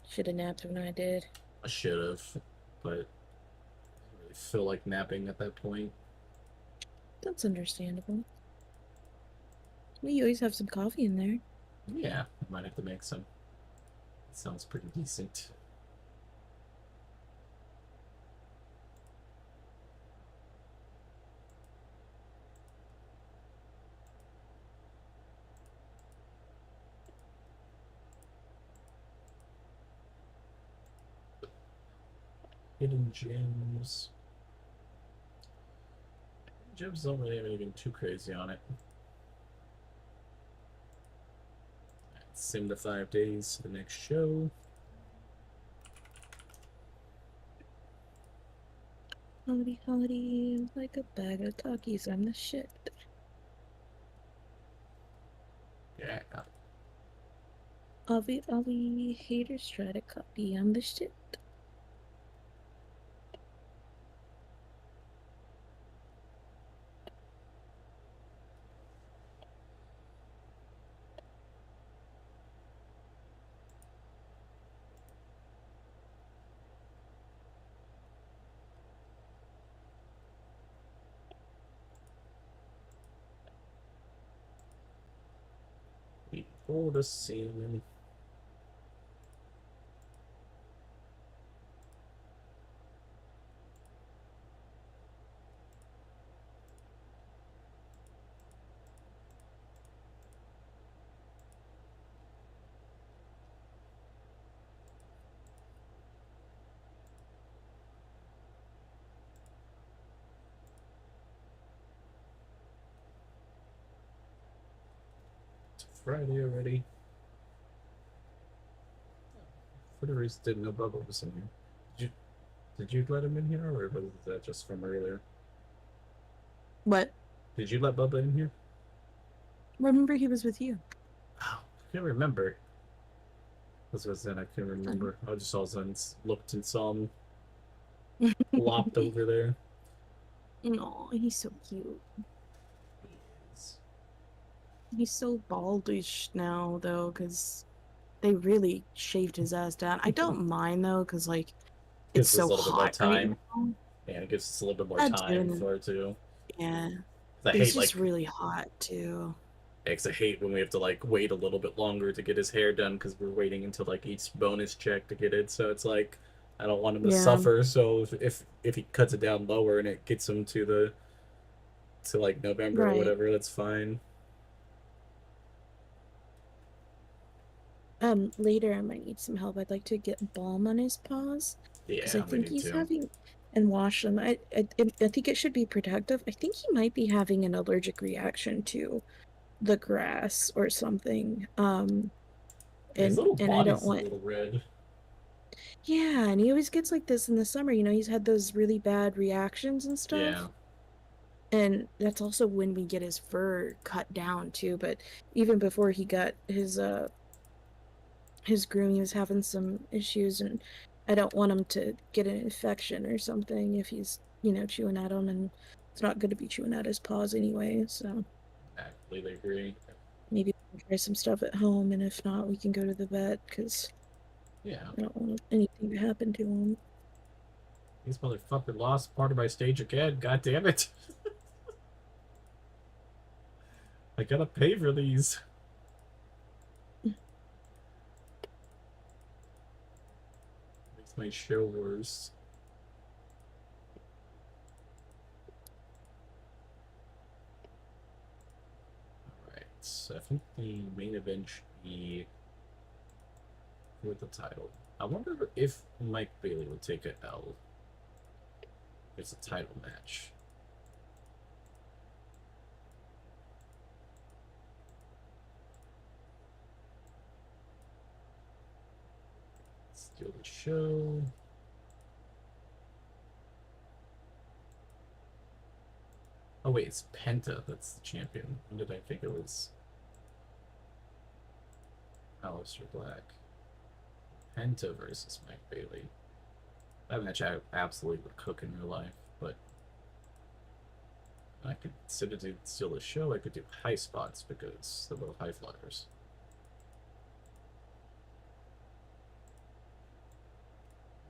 Should have napped when I did. I should have, but I didn't really feel like napping at that point. That's understandable. Well, you always have some coffee in there. Yeah, I might have to make some. It sounds pretty decent. Hidden gems. Gems don't really have anything too crazy on it. Sim to 5 days to the next show. Howdy, howdy, like a bag of Takis. I'm the shit. Yeah. Avi, haters try to copy. I'm the shit. We pulled a salmon. It's Friday already. For the reason didn't know Bubba was in here. Did you let him in here, or was that just from earlier? What? Did you let Bubba in here? Remember he was with you. Oh, I can't remember. This was then I can't remember. I just all of a sudden looked and saw him plopped over there. No, he's so cute. He's so baldish now, though, because they really shaved his ass down. I don't mind, though, because, like, it's Gives us so a little bit more hot right time. now. Yeah, it gives us a little bit more I time do. for it to. Yeah. I But it's hate just like really hot, too. I hate when we have to like wait a little bit longer to get his hair done because we're waiting until like each bonus check to get it. So it's like I don't want him to Yeah, suffer. So if he cuts it down lower and it gets him to like November or right. whatever, that's fine. Later I might need some help. I'd like to get balm on his paws because I Yeah, we think need he's to. having and wash them. I think it should be protective. I think he might be having an allergic reaction to the grass or something. His little And I don't body's a want. little red. Yeah, and he always gets like this in the summer. He's had those really bad reactions and Yeah, stuff. And that's also when we get his fur cut down too. But even before he got his groom, he was having some issues, and I don't want him to get an infection or something if he's, chewing at them, and it's not good to be chewing at his paws anyway. So I completely agree. maybe we can try some stuff at home, and if not, we can go to the vet because Yeah, I don't want anything to happen to him. these motherfucker lost part of my stage again. God damn it! I gotta pay for these. Makes my show worse. Alright, so I think the main event should be with the title. I wonder if Mike Bailey will take a L. It's a title match. Steal the show. Oh wait, it's Penta that's the champion. When did I think it was Aleister Black? Penta versus Mike Bailey. That match I absolutely would cook in real life, but I could instead of do steal the show, I could do high spots because they're both high flyers.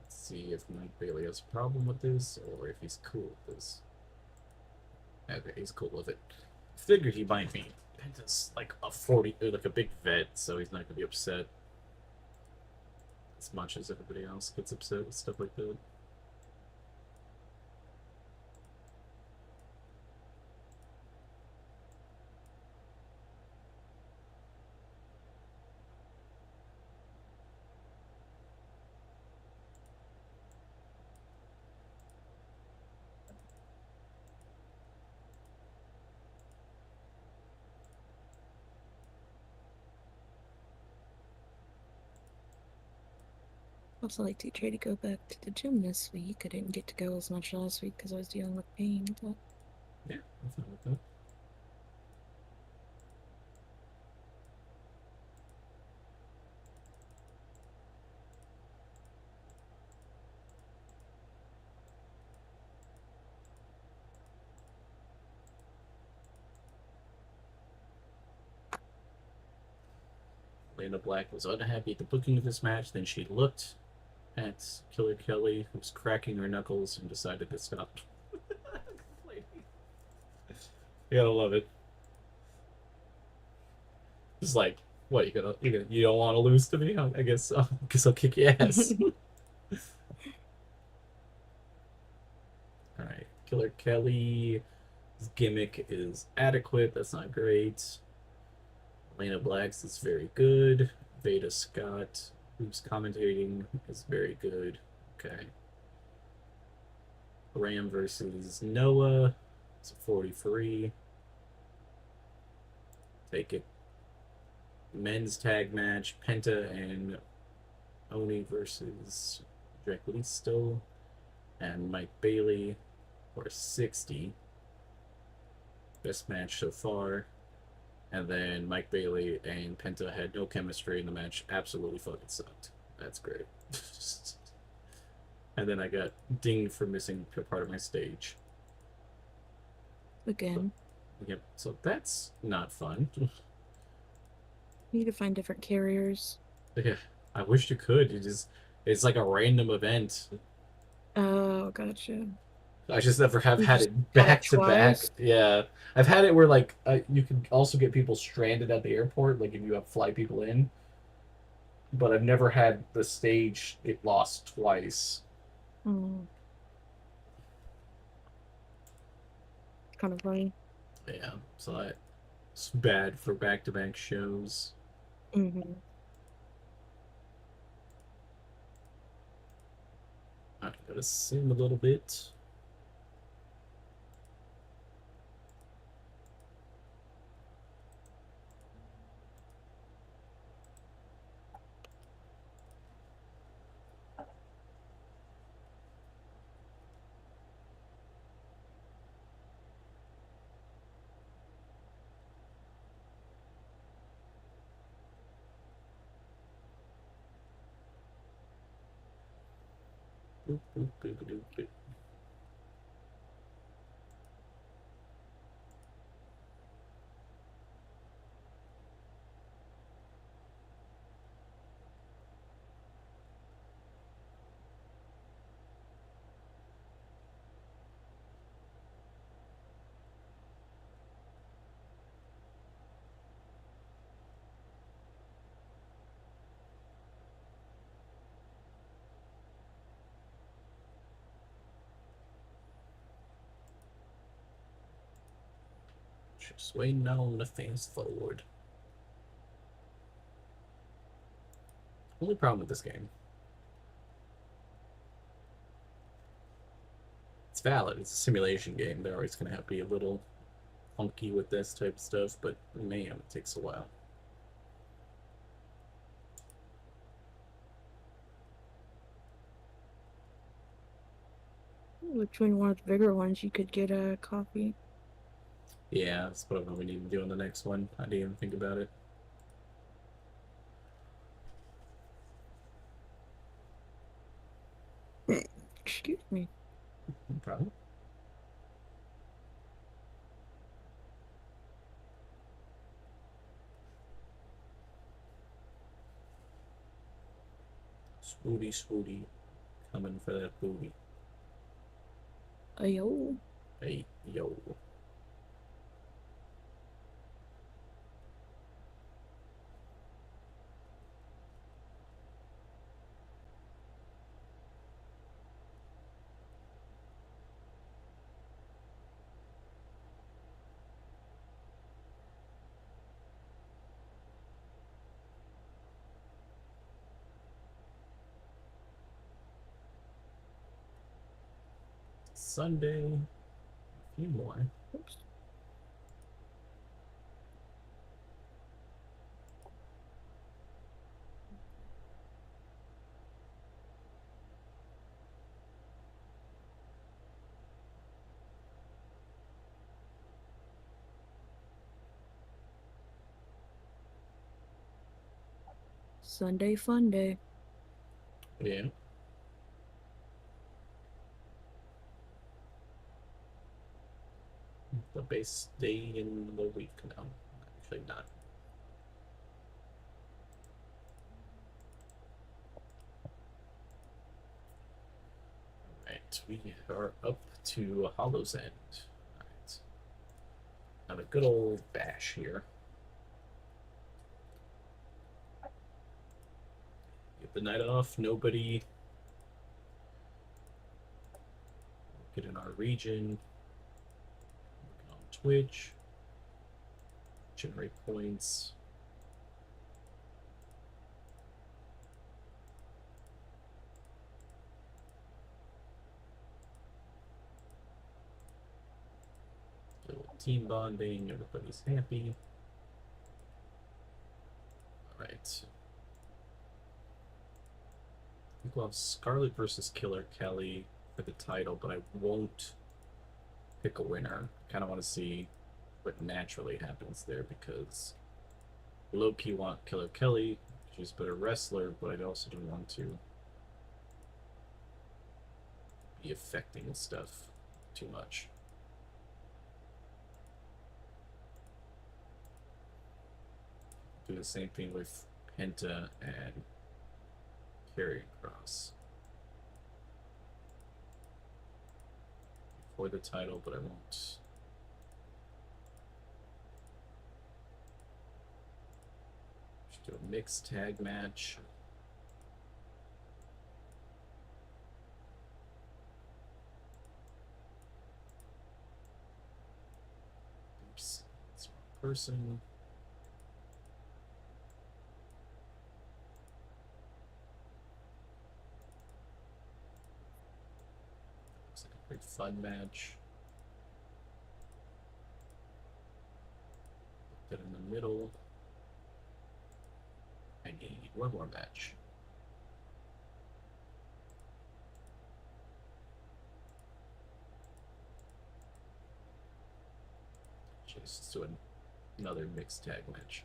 Let's see if Mike Bailey has a problem with this or if he's cool with this. Okay, he's cool with it. Figured he might be. Penta's like a 40, or like a big vet, so he's not gonna be upset as much as everybody else gets upset with stuff like that. Also, like to try to go back to the gym this week. I didn't get to go as much last week because I was dealing with pain, but Yeah, I'm fine with that. Lena Black was unhappy at the booking of this match. Then she looked at Killer Kelly, who was cracking her knuckles, and decided to stop complaining. You gotta love it. It's like, what you don't want to lose to me? I guess I'll kick your ass. All right, Killer Kelly's gimmick is adequate. That's not great. Lena Black's is very good. Veda Scott, who's commentating, is very good. Okay. Ram versus Noah. It's a 43. Take it. Men's tag match. Penta and Oni versus Drake Listo and Mike Bailey for 60. Best match so far. And then Mike Bailey and Penta had no chemistry in the match. Absolutely fucking sucked. That's great. And then I got dinged for missing a part of my stage. again, Yep. So that's not fun. you need to find different carriers. Yeah. I wish you could. It's like a random event. Oh, gotcha. I just never have You had just it had it back to back. twice. Yeah, I've had it where like you can also get people stranded at the airport, like if you have fly people in. But I've never had the stage it lost twice. Mm, kind of funny. Yeah, so it's bad for back to back shows. Hmm. I'm gonna sim a little bit. Boop, boop, boop, boop, boop. Just waiting on the fast forward. Only problem with this game, it's valid. It's a simulation game. They're always gonna have to be a little funky with this type of stuff, but man, it takes a while. Between one of the bigger ones, you could get a coffee. Yeah, that's what we need to do in the next one. I didn't even think about it. Excuse me. No problem. Spooty, spooty. Coming for that booty. Ayo. Hey, yo. Sunday. A few more. Oops. Sunday fun day. Yeah. The base day in the week now. Actually, not. Alright, we are up to Hollow's End. Alright. Have a good old bash here. Get the night off, nobody. Get in our region. Looking on Twitch. Generate points. Little team bonding, everybody's happy. Alright. I think we'll have Scarlet versus Killer Kelly for the title, but I won't pick a winner. I kind of want to see what naturally happens there because low-key want Killer Kelly. She's a better wrestler, but I also don't want to be affecting stuff too much. Do the same thing with Penta and Karrion Kross for the title, but I won't. Just do a mixed tag match. Oops, that's the wrong person. Looks like a pretty fun match. Put that in the middle. I need one more match. Just do another mixed tag match.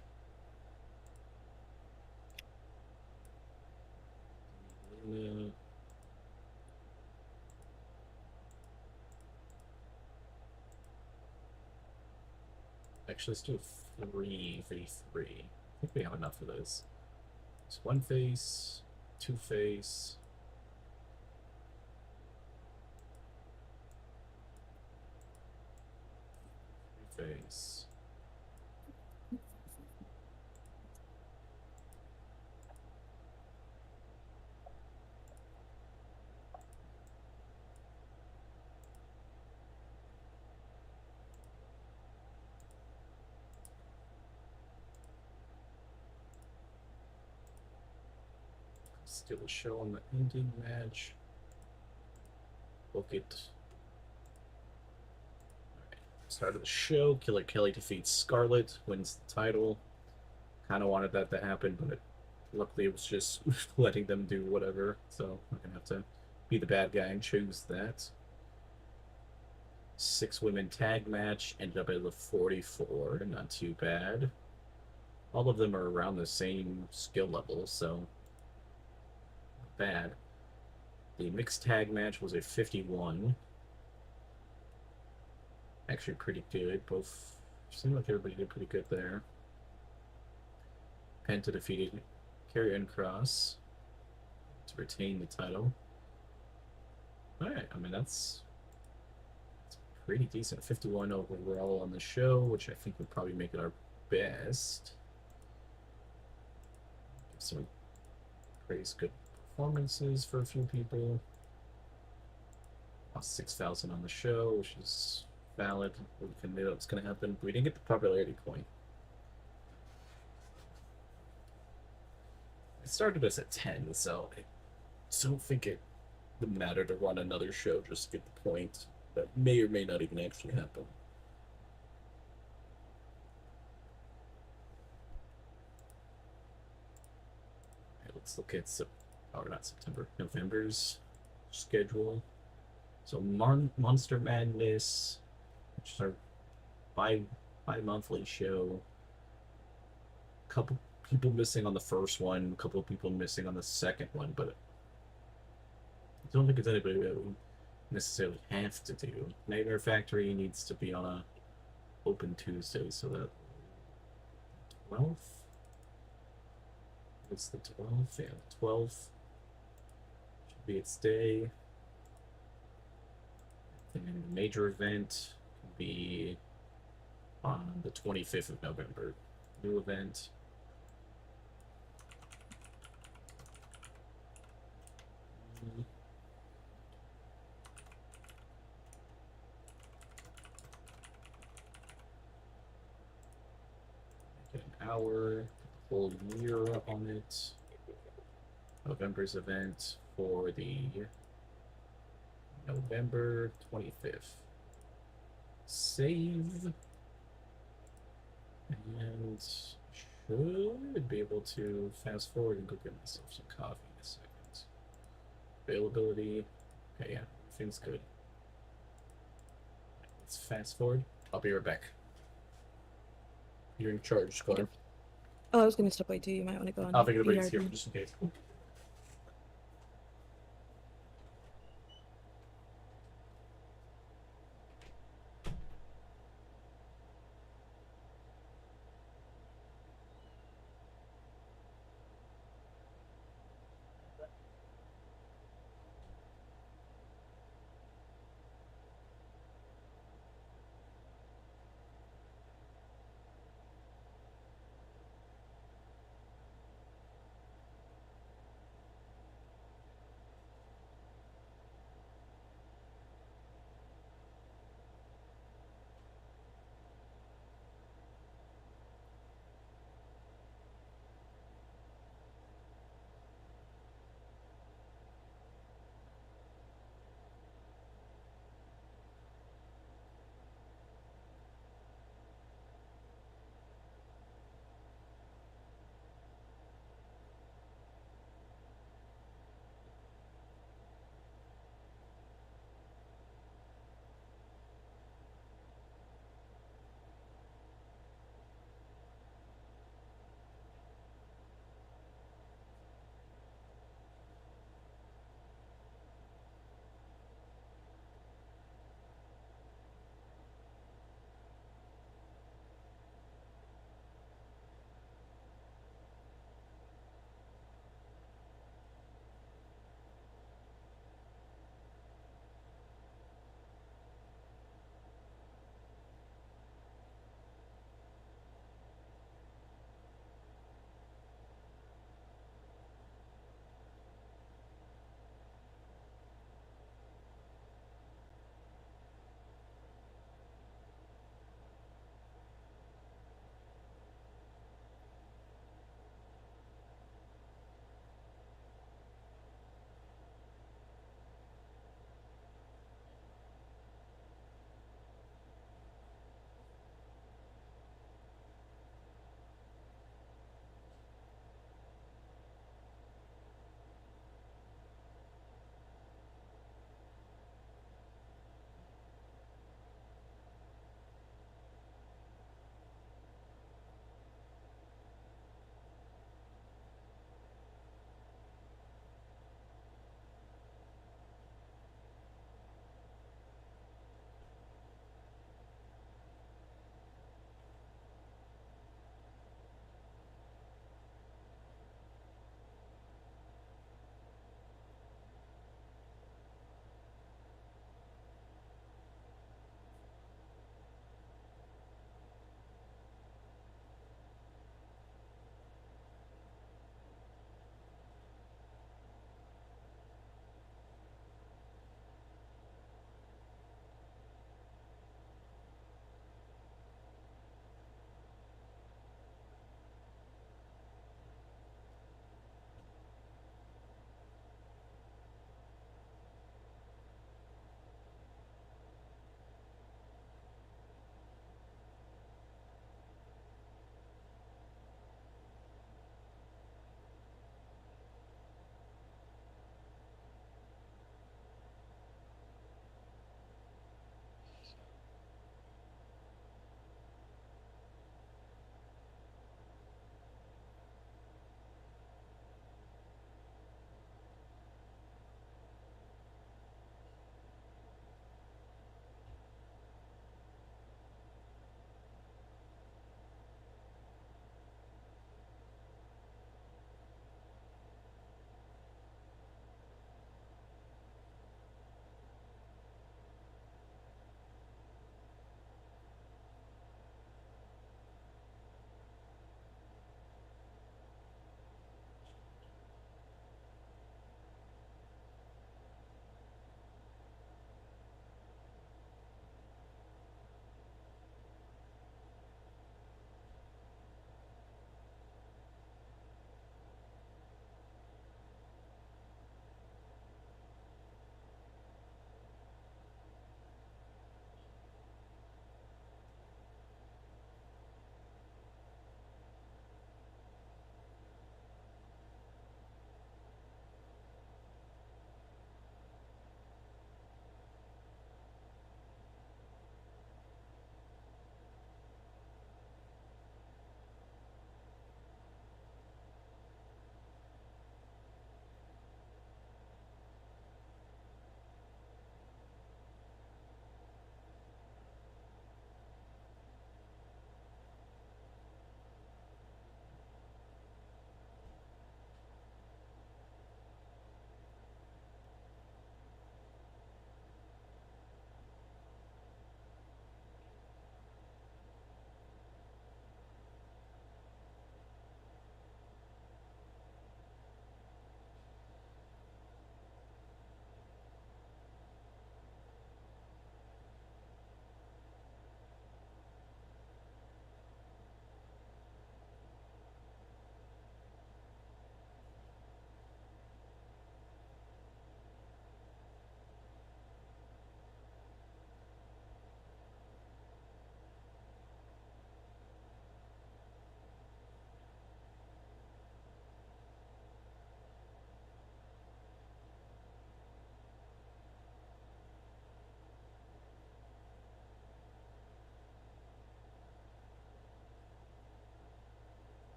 Actually, let's do a 3v3. I think we have enough of those. It's one face, two face. Three face. Still a show on the ending match. Book it. Alright. Start of the show. Killer Kelly defeats Scarlet, wins the title. Kind of wanted that to happen, but luckily it was just letting them do whatever. So I'm gonna have to be the bad guy and choose that. 6-women tag match ended up at the 44. Not too bad. All of them are around the same skill level, so bad. The mixed tag match was a 51. Actually pretty good. Both seemed like everybody did pretty good there. Penta defeated Karrion Kross to retain the title. Alright, I mean that's pretty decent. 51 overall on the show, which I think would probably make it our best. Give some praise good performances for a few people. Lost 6,000 on the show, which is valid. We can know what's going to happen. We didn't get the popularity point. It started us at 10, so I don't think it would matter to run another show just to get the point. That may or may not even actually happen. Okay, let's look at not September, November's schedule. So Monster Madness, which is our bi-monthly show. Couple people missing on the first one, a couple of people missing on the second one, but I don't think it's anybody that we necessarily have to do. Nightmare Factory needs to be on a open Tuesday, so that 12th. It's the 12th, yeah, the 12th should be its day. And the major event can be on the 25th of November. New event. Get an hour, whole year on it. November's event for the November 25th. Save. And should be able to fast forward and go get myself some coffee in a second. Availability. Okay, yeah, everything's good. Let's fast forward. I'll be right back. You're in charge, Scar. Oh, I was gonna step away too. You might want to go on. I'll think VR everybody's here again. just in case.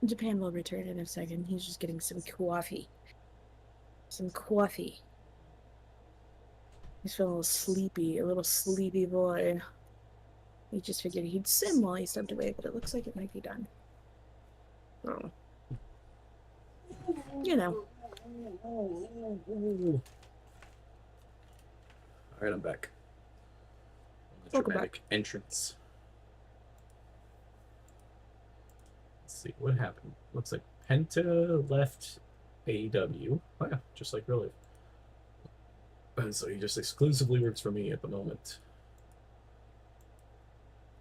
Japan will return in a second. He's just getting some coffee. Some coffee. He's feeling a little sleepy boy. He just figured he'd sim while he stepped away, but it looks like it might be done. Oh. You know. Alright, I'm back. The Welcome dramatic entrance. Let's see what happened. Looks like Penta left AEW. Oh, yeah, just like really. And so he just exclusively works for me at the moment.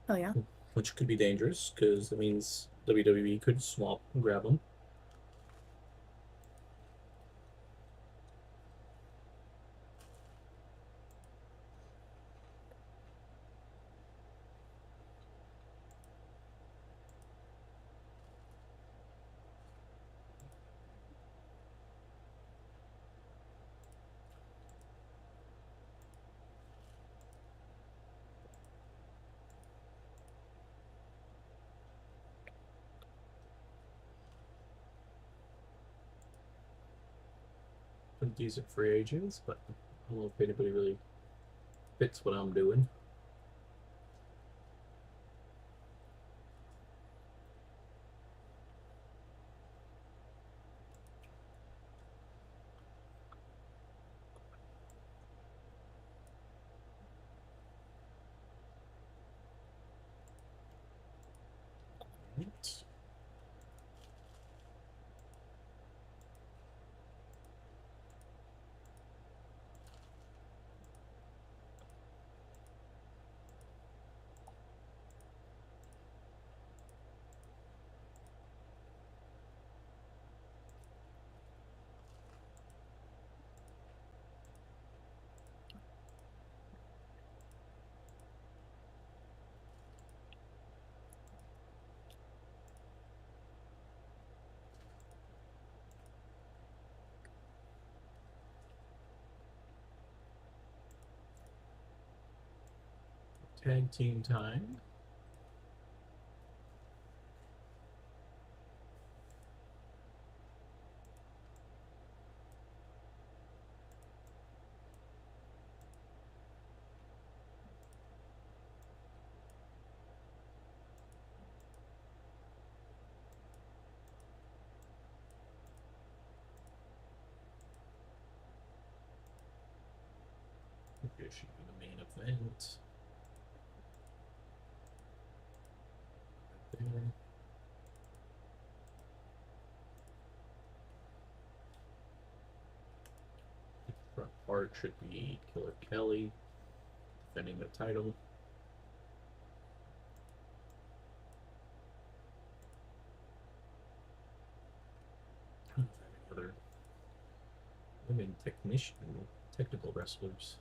Oh, yeah? Which could be dangerous, because it means WWE could swap and grab him. Some decent free agents, but I don't know if anybody really fits what I'm doing. Right. Tag team time. Maybe I should do the main event. Right there. Front part should be Killer Kelly defending the title. I don't know if I have any other women technical wrestlers.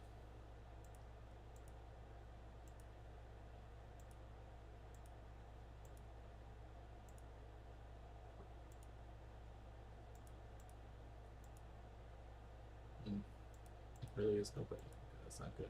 Mm, really is nobody. That's not good.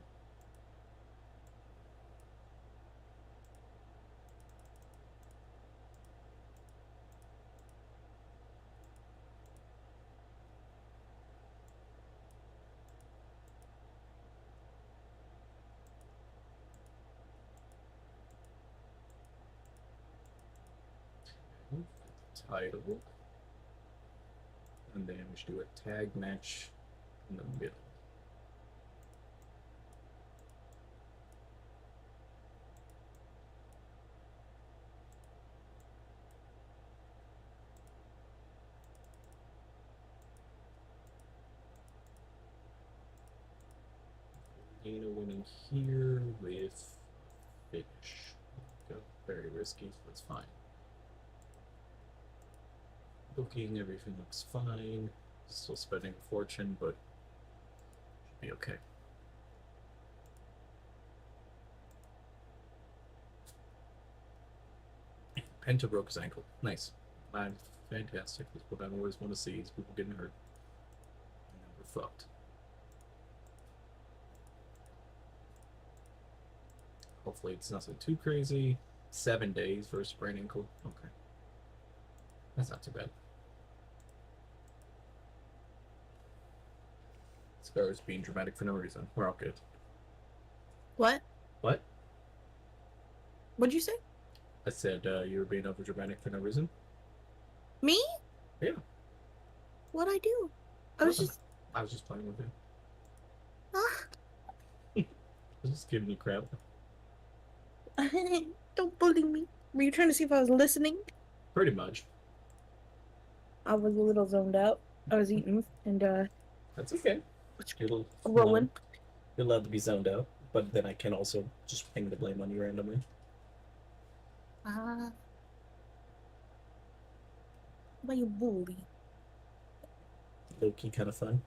Title. And then we should do a tag match in the middle. Dana winning here with finish. Go. Very risky, so it's fine. Booking, everything looks fine. Still spending a fortune, but should be okay. Penta broke his ankle. Nice. Fantastic. That's what I always want to see is people getting hurt. And then we're fucked. Hopefully it's nothing too crazy. 7 days for a sprained ankle. Okay. That's not too bad. Scar's being dramatic for no reason. We're all good. What? What? What'd you say? I said you were being over dramatic for no reason. Me? Yeah. What'd I do? I was just. I was just playing with you. Ah. I was just giving you crap. Don't bully me. Were you trying to see if I was listening? Pretty much. I was a little zoned out. I was eating and That's okay. You're rolling. you're allowed to be zoned out, but then I can also just hang the blame on you randomly. Ah. Why you bully? Low key kind of fun.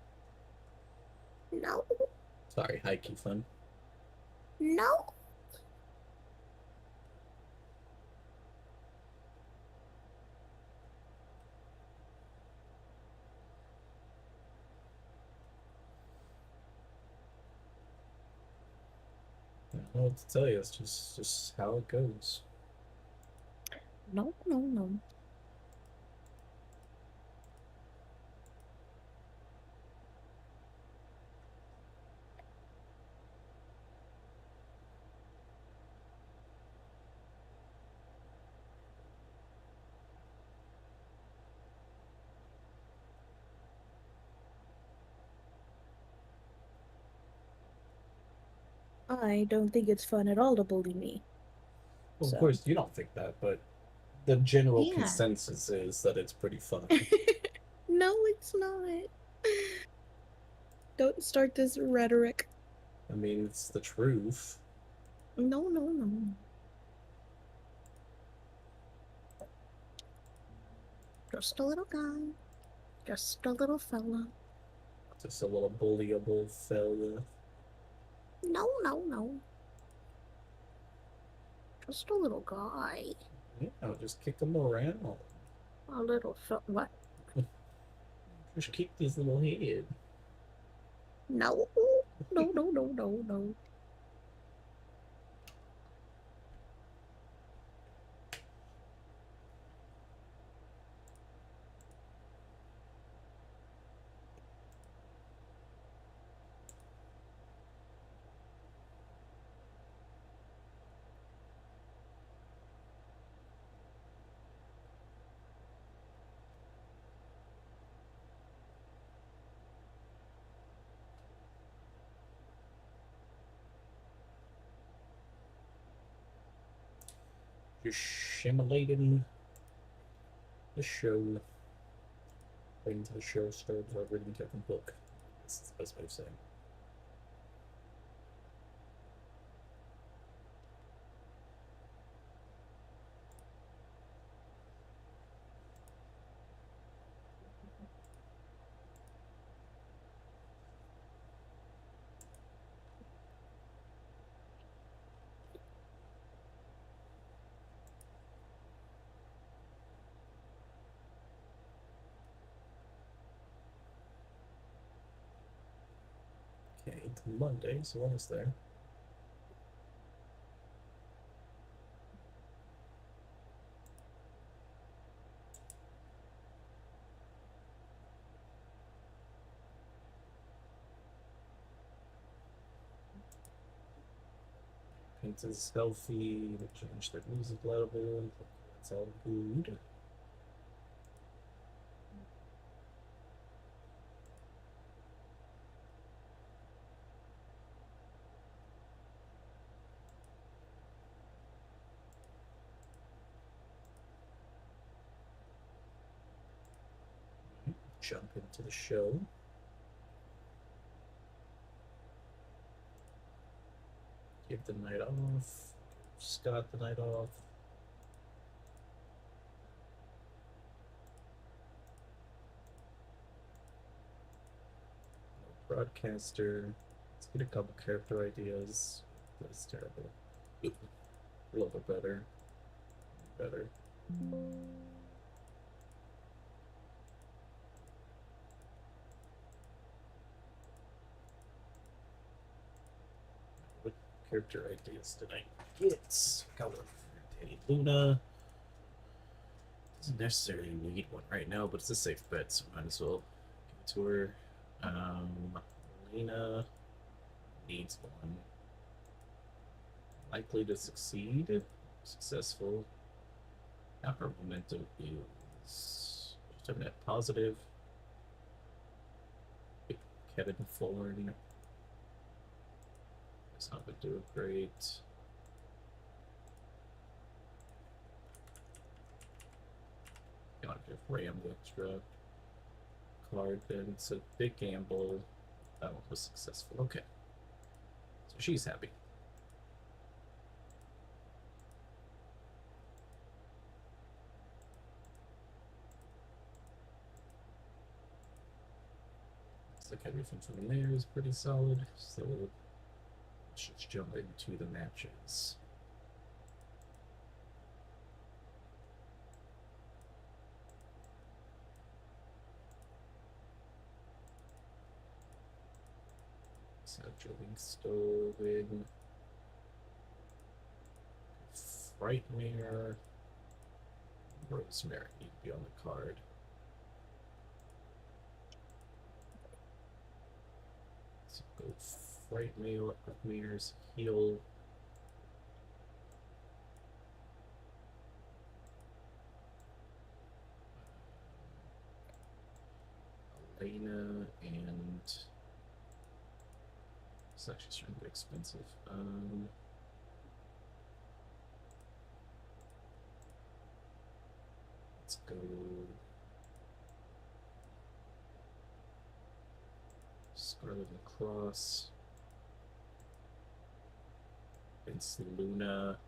No. Sorry, high key fun. No. I don't know what to tell you. It's just how it goes. No. No. No. I don't think it's fun at all to bully me. Well, of So. course, you don't think that, but the general Yeah. consensus is that it's pretty fun. No, it's not. Don't start this rhetoric. I mean, it's the truth. No, no, no. Just a little guy. Just a little fella. Just a little bullyable fella. No, no, no. Just a little guy. You know, just kick them around. A little what? Just kick his little head. No. No, no, no, no, no. Just shimmulating the show. Waiting until the show starts or reading a different book. That's the best way of saying. Okay, it's Monday, so almost there. Paint is healthy, they change their music level, it's all good. Jump into the show. Give the night off. Scott the night off. Broadcaster. Let's get a couple character ideas. That's terrible. A little bit better. Better. What character ideas did I get? Got one for Danny Luna. Doesn't necessarily need one right now, but it's a safe bet, so might as well give it to her. Lena needs one. Likely to succeed. Successful. Now her momentum is just a net positive. Kevin Thorne is not been doing great. Gotta give Ram the extra card, then it's a big gamble. That one was successful. Okay. So she's happy. Looks like everything from there is pretty solid. So let's just jump into the matches. So drilling stove in. Frightmare. Rosemary need to be on the card. So go Frightmare's heal. Elena and it's actually starting to get expensive. Let's go Scarlet Cross against Luna.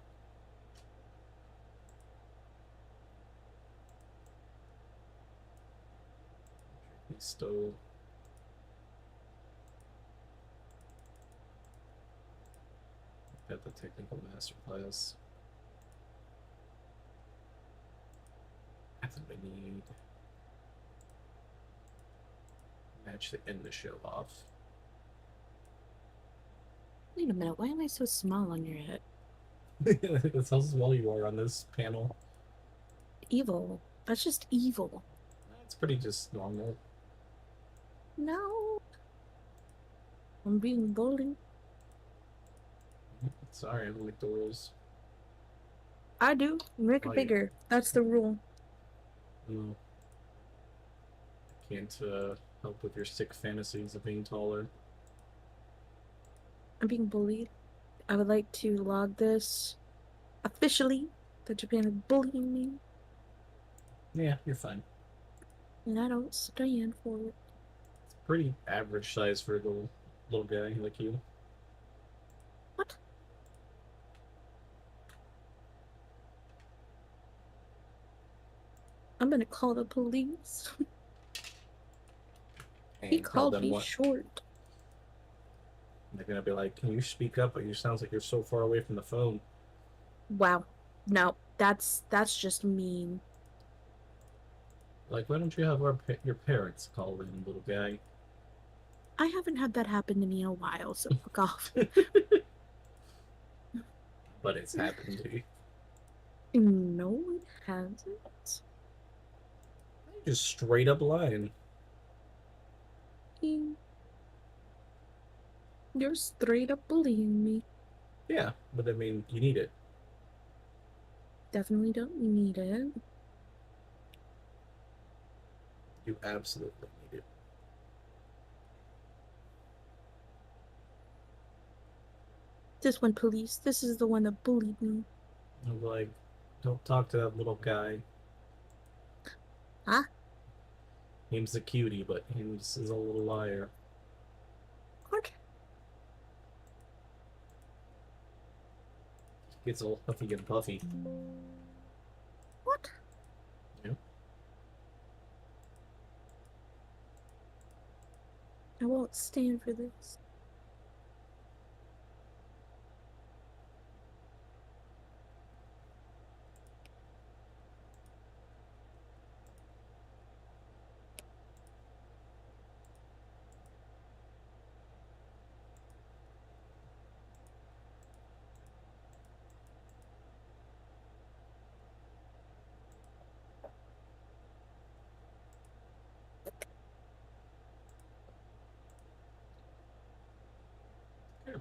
Stove. Got the technical masterclass. That's what I need. Match to end the show off. Wait a minute, why am I so small on your head? That's how small you are on this panel. Evil. That's just evil. It's pretty just normal. No. I'm being bullied. Sorry, I don't like the rules. I do. Make it bigger. That's the rule. No. I can't help with your sick fantasies of being taller. I'm being bullied. I would like to log this officially that Japan is bullying me. Yeah, you're fine. And I don't stand for it. It's pretty average size for a little guy like you. What? I'm gonna call the police. He called me short. They're gonna be like, "Can you speak up? But you sounds like you're so far away from the phone." Wow. No, that's just mean. Like, why don't you have your parents call in, little guy? I haven't had that happen to me in a while, so fuck off. But it's happened to you. No, it hasn't. Just straight up lying. You're straight up bullying me. Yeah, but I mean, you need it. Definitely don't need it. You absolutely need it. This one, police. This is the one that bullied me. I'm like, don't talk to that little guy. Huh? He's a cutie, but he's a little liar. What? Gets all huffy and puffy. What? Yeah. I won't stand for this.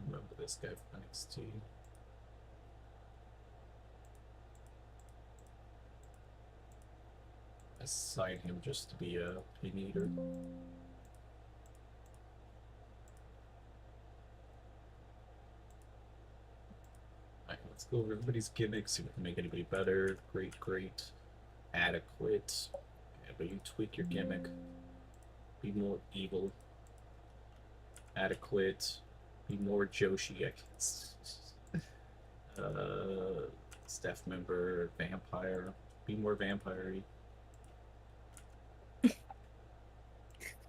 remember this guy from NXT. I signed him just to be a pin eater. Alright, let's go over everybody's gimmicks, see if we can make anybody better. Great, great. Adequate. Yeah, but you tweak your gimmick. Be more evil. Adequate. Be more Joshi, I guess. Staff member, vampire. Be more vampire-y.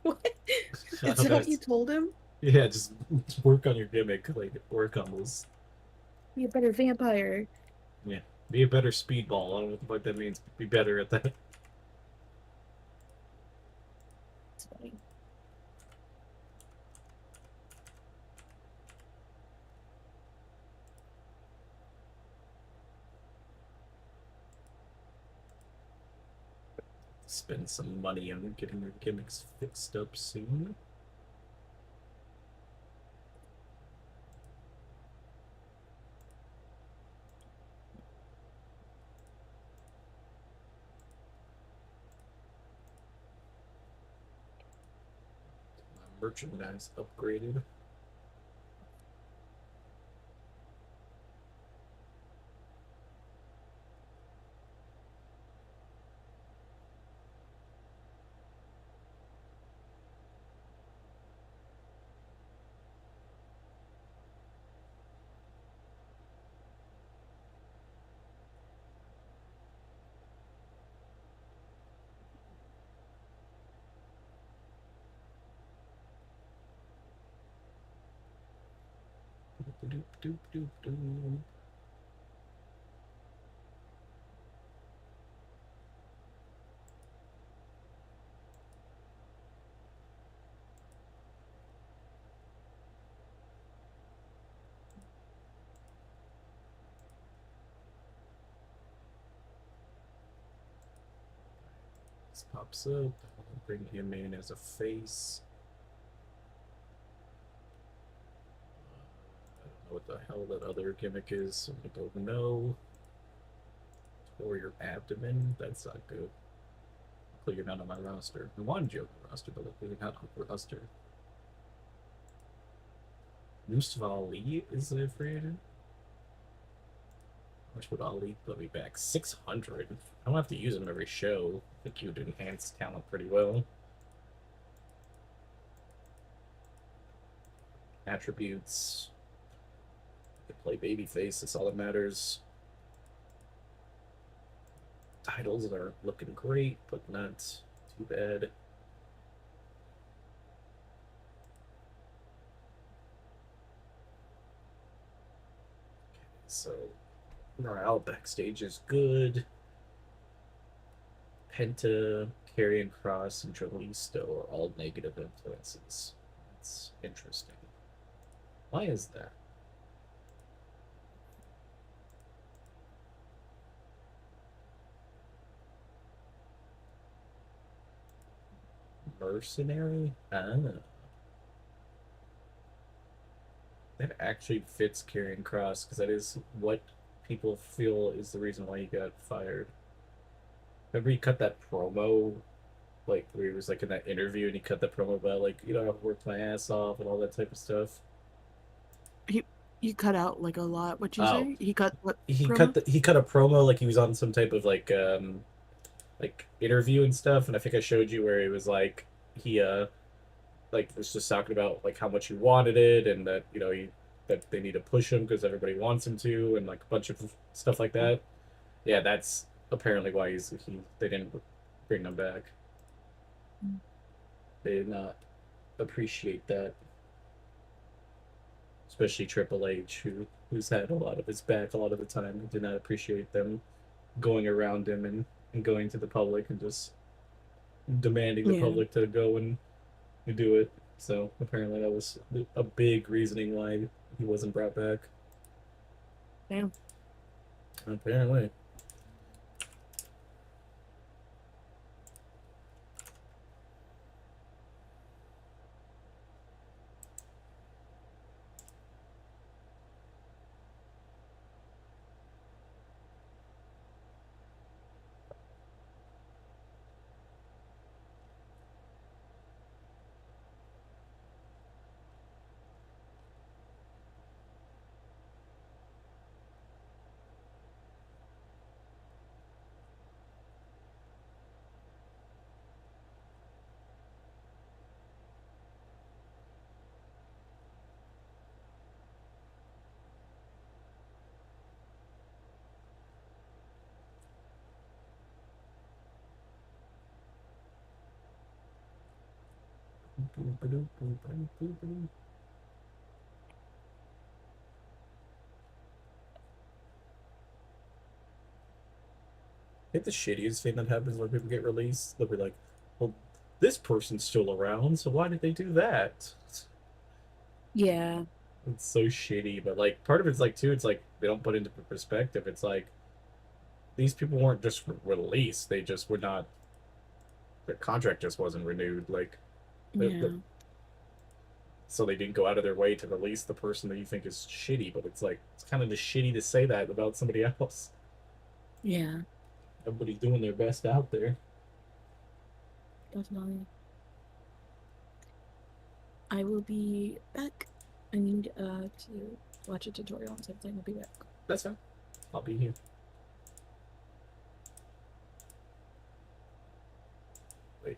What? I Is don't that know, what you told him? yeah, just work on your gimmick. Like, work on those. Be a better vampire. Yeah. Be a better speedball. I don't know what that means. Be better at that. It's funny. Spend some money on getting your gimmicks fixed up soon. My merchandise upgraded. Doop, doop, doop, doop. This pops up. I'll bring him in as a face. I don't know what the hell that other gimmick is, so I'm gonna go no. Or your abdomen. That's not good. Luckily, you're not on my roster. I wanted you on the roster, but luckily you're not on the roster. Mustafa Ali is a free agent. How much would Ali put me back? 600. I don't have to use him every show. I think you'd enhance talent pretty well. Attributes. You can play babyface. That's all that matters. Titles are looking great, but not too bad. So morale backstage is good. Penta, Karrion Kross, and Jalisto are all negative influences. That's interesting. Why is that? Mercenary? Ah. That actually fits Karrion Kross because that is what people feel is the reason why he got fired. Remember he cut that promo, like where he was like in that interview and he cut that promo about like, you know, I've worked my ass off and all that type of stuff. He cut out like a lot. What you Oh, say? He cut what he promo? cut a promo like he was on some type of like interview and stuff, and I think I showed you where he was like he like was just talking about like how much he wanted it and that you know he that they need to push him because everybody wants him to and like a bunch of stuff like that. Yeah, that's apparently why they didn't bring him back. They did not appreciate that, especially Triple H, who's had a lot of his back a lot of the time. Did not appreciate them going around him and going to the public and just demanding the Yeah. public to go and do it. So apparently that was a big reasoning why he wasn't brought back. Damn. Apparently. I think the shittiest thing that happens when people get released, they'll be like, well, this person's still around, so why did they do that? Yeah. It's so shitty, but like part of it's like too, it's like they don't put into perspective. It's like these people weren't just released; they just were not. Their contract just wasn't renewed. Like, Yeah. so they didn't go out of their way to release the person that you think is shitty. But it's like it's kind of just shitty to say that about somebody else. Yeah. Everybody's doing their best out there. Definitely. I will be back. I need to watch a tutorial on something. I'll be back. That's fine. I'll be here. Wait.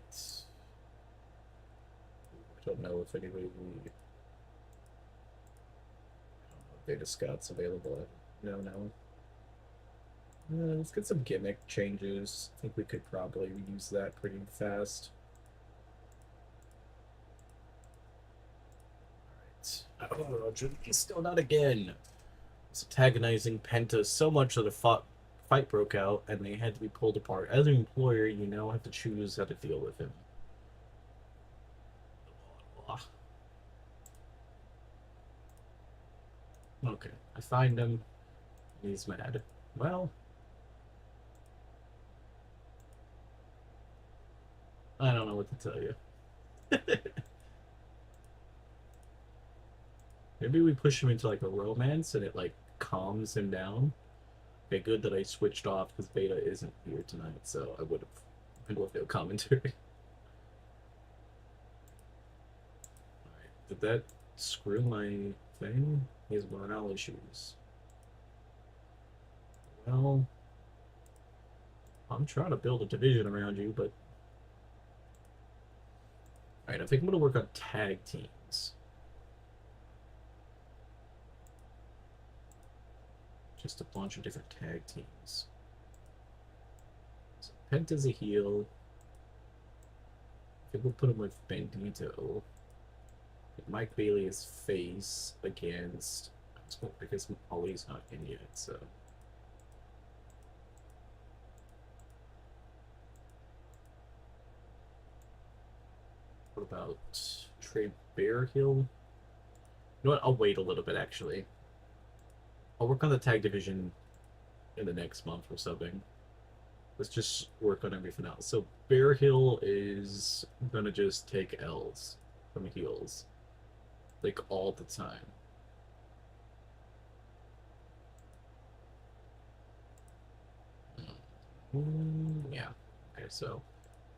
I don't know if anybody. Data Scott's available. No, no. Let's get some gimmick changes. I think we could probably use that pretty fast. Alright. Oh, Julian's still not again. It's antagonizing Penta so much that a fight broke out and they had to be pulled apart. As an employer, you now have to choose how to deal with him. Okay, I find him. He's mad. Well, I don't know what to tell you. Maybe we push him into like a romance and it like calms him down. Okay, good that I switched off because Beta isn't here tonight, so I would have been with no commentary. Alright, did that screw my thing? He has morale issues. Well, I'm trying to build a division around you, but. Alright, I think I'm gonna work on tag teams. Just a bunch of different tag teams. So Penta's a heel. I think we'll put him with Bandito. Mike Bailey is face against. Because Ollie's not in yet, so. What about Trey Bearhill? You know what? I'll wait a little bit actually. I'll work on the tag division in the next month or something. Let's just work on everything else. So Bear Hill is gonna just take L's from heels, like all the time. Yeah. Okay, so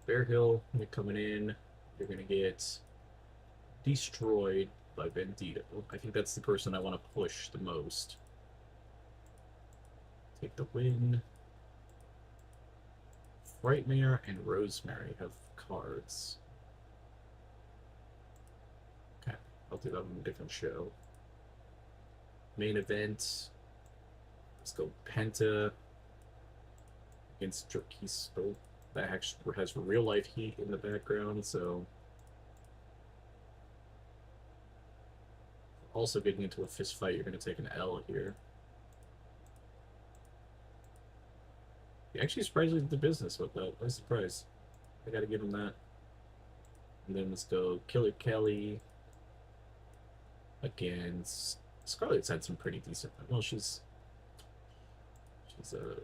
Bear Hill, you're coming in. You're gonna get destroyed by Bandito. I think that's the person I want to push the most. Take the win. Frightmare and Rosemary have cards. Okay, I'll do that on a different show. Main event. Let's go Penta against Jorquisto. That actually has real life heat in the background, so. Also getting into a fist fight, you're going to take an L here. He actually surprisingly did business with that. I was surprised. I got to give him that. And then let's go Killer Kelly against Scarlett's had some pretty decent. Well, she's a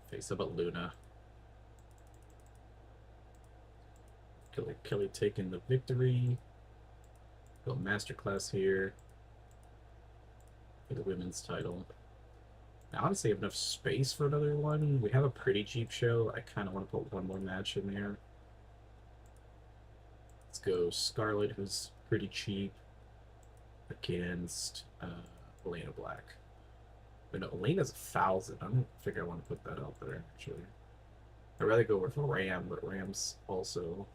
face. How about Luna? Killer Kelly taking the victory. Go masterclass here for the women's title. I honestly have enough space for another one. We have a pretty cheap show. I kind of want to put one more match in there. Let's go Scarlett, who's pretty cheap, against Elena Black. But no, Elena's 1,000. I don't think I want to put that out there, actually. I'd rather go with Ram, but Ram's also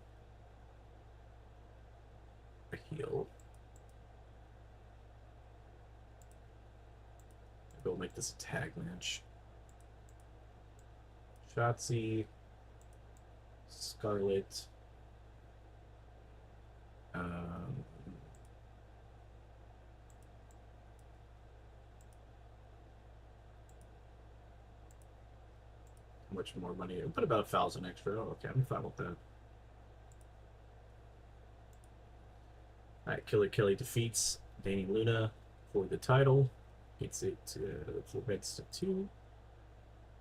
a heel. We'll make this a tag match. Shotzi, Scarlett, how much more money. I'll put about 1,000 extra. Oh, okay, I'm fine with that. Alright, Killer Kelly defeats Danny Luna for the title. Gets it for Reds to 2.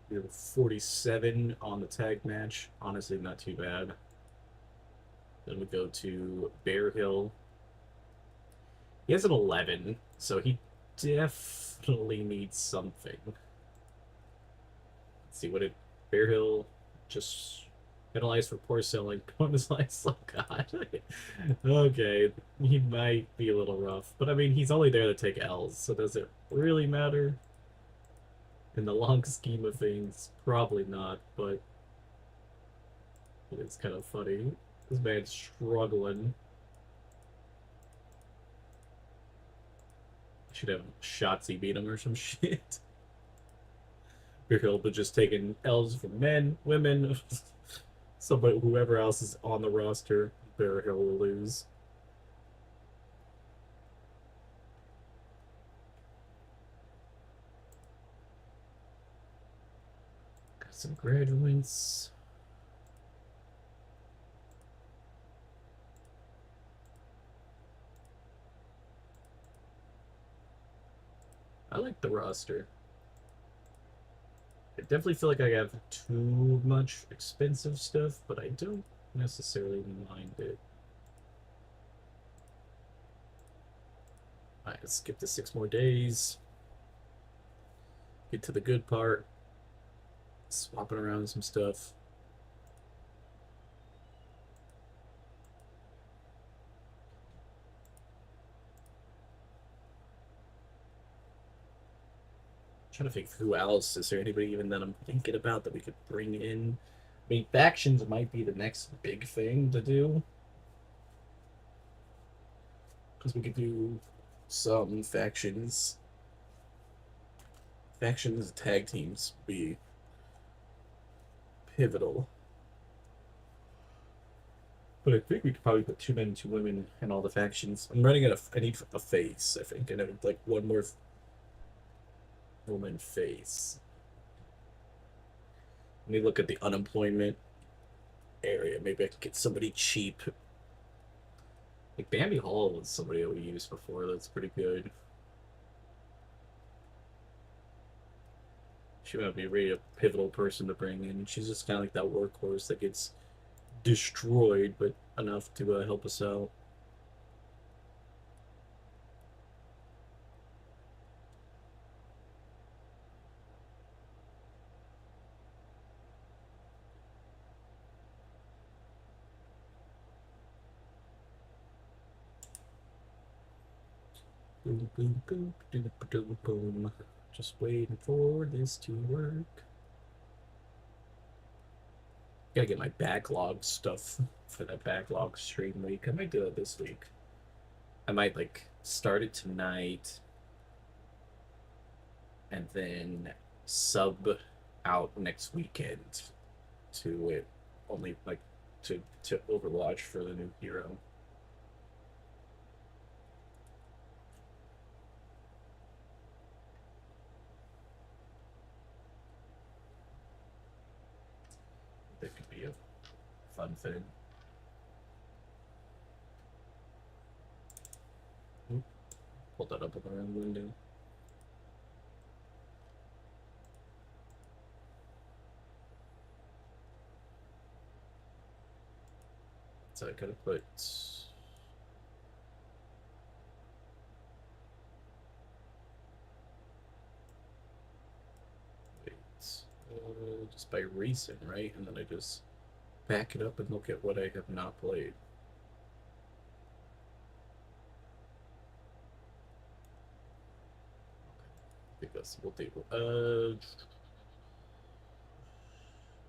We have 47 on the tag match. Honestly, not too bad. Then we go to Bear Hill. He has an 11, so he definitely needs something. Let's see, what did Bear Hill just penalized for poor selling? Bonus lines, oh god. Okay, he might be a little rough, but I mean, he's only there to take L's, so does it really matter? In the long scheme of things, probably not, but it's kind of funny. This man's struggling. Should have Shotzi beat him or some shit. Hill, but just taking L's from men, women, somebody, whoever else is on the roster, Bear Hill will lose. Got some graduates. I like the roster. I definitely feel like I have too much expensive stuff, but I don't necessarily mind it. Alright, let's skip to 6 more days. Get to the good part. Swapping around some stuff. Trying to think who else. Is there anybody even that I'm thinking about that we could bring in? I mean, factions might be the next big thing to do. Because we could do some factions. Factions, tag teams would be pivotal. But I think we could probably put 2 men and 2 women in all the factions. I'm running out of. I need a face, I think. And I would like one more woman face. Let me look at the unemployment area. Maybe I could get somebody cheap. Like Bambi Hall was somebody that we used before. That's pretty good. She might be really a pivotal person to bring in. She's just kind of like that workhorse that gets destroyed, but enough to help us out. Boom, boom, boom, boom, boom, boom. Just waiting for this to work. Gotta get my backlog stuff for that backlog stream week. I might do it this week. I might like start it tonight and then sub out next weekend to it, only like to Overwatch for the new hero. That could be a fun thing. Pull that up on the wrong window. So I gotta put. Wait. Just by recent, right? And then I just back it up and look at what I have not played. I think that's what we'll do.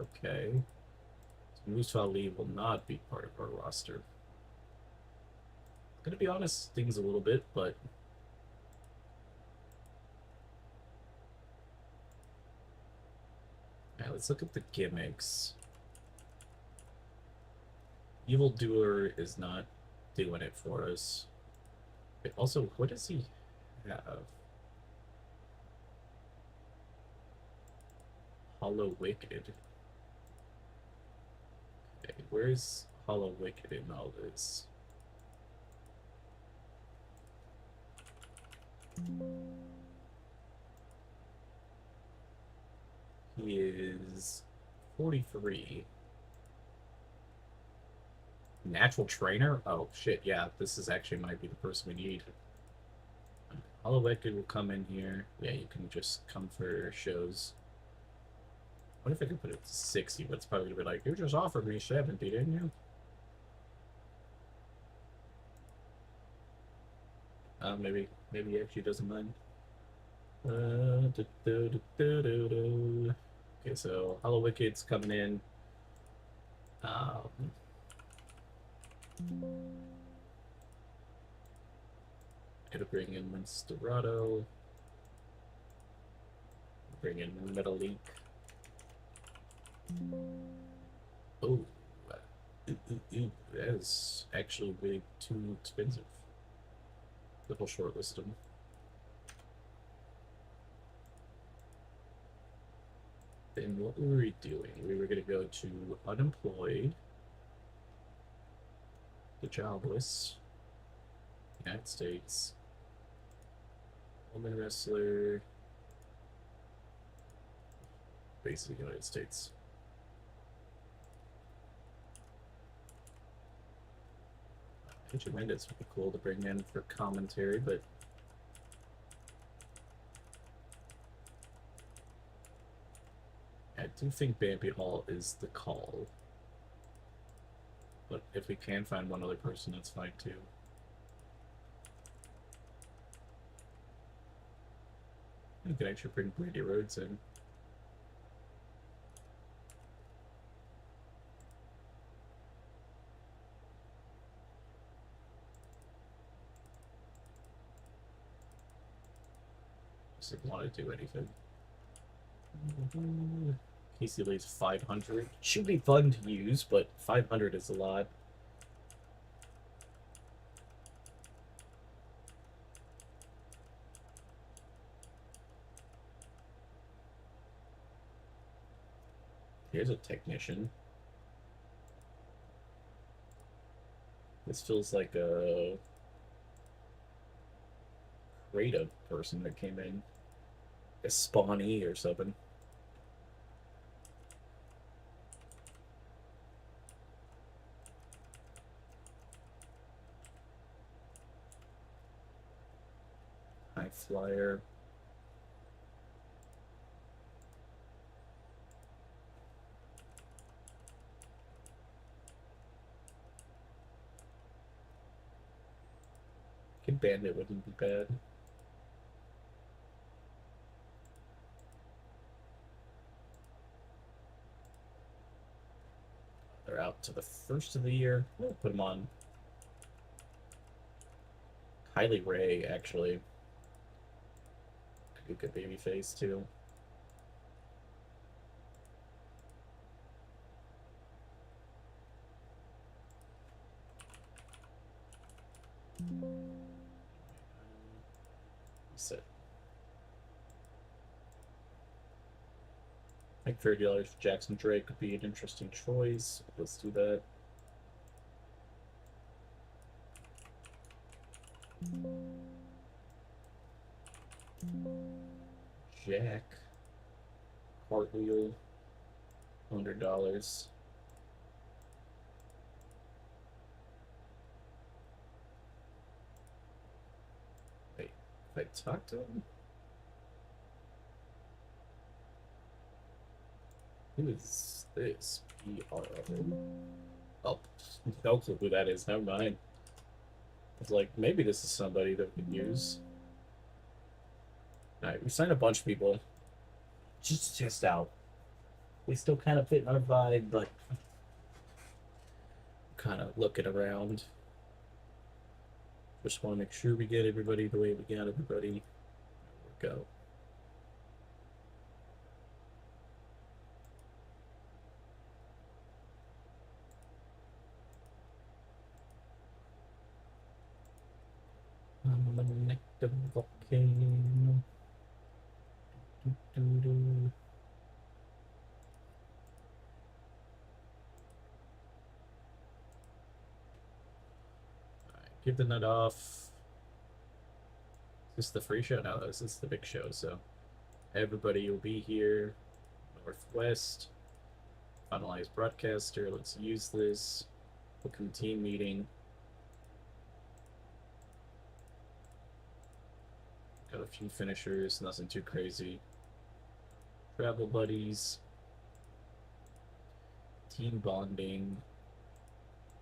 Okay. So Mustafa Ali will not be part of our roster. I'm gonna be honest, stings a little bit, but yeah, let's look at the gimmicks. Evil Doer is not doing it for us. Wait, also, what does he have? Hollow Wicked. Okay, where's Hollow Wicked in all this? He is 43. Natural trainer? Oh shit, yeah, this is actually might be the person we need. Hollow Wicked will come in here. Yeah, you can just come for shows. What if I could put it to 60? But it's probably gonna be like, you just offered me 70, didn't you? Maybe he actually doesn't mind. Okay, so Hollow Wicked's coming in. Um, It'll bring in Monsterado. Bring in Metalik. Oh, that is actually way too expensive. Little shortlist them. Then what were we doing? We were going to go to unemployed, the jobless, United States, woman wrestler, basically United States. Richard Mendez would be cool to bring in for commentary, but I do think Bambi Hall is the call. But if we can find one other person, that's fine too. We could actually bring Brady Rhodes in. Just didn't want to do anything. Casey Lee's 500. Should be fun to use, but 500 is a lot. Here's a technician. This feels like a creative person that came in. A Spawny or something. High flyer. Kid Bandit wouldn't be bad. They're out to the first of the year. We'll put them on. Kylie Ray, actually. Could be a good baby face, too. Set. I think $30 for Jackson Drake could be an interesting choice. Let's do that. Jack. Cartwheel. $100. Wait, if I talk to him? Who is this? PR. Oh, no clue who that is. Never mind. It's like, maybe this is somebody that we can use. Alright, we signed a bunch of people. Just to test out. They still kind of fit in our vibe, but kind of looking around. Just want to make sure we get everybody the way we got everybody. There we go. I'm gonna neck the volcano. give the nut off. Is this the free show? No, this is the big show, so everybody will be here. Northwest. Finalize broadcaster. Let's use this. Welcome team meeting. Got a few finishers, nothing too crazy. Travel buddies. Team bonding.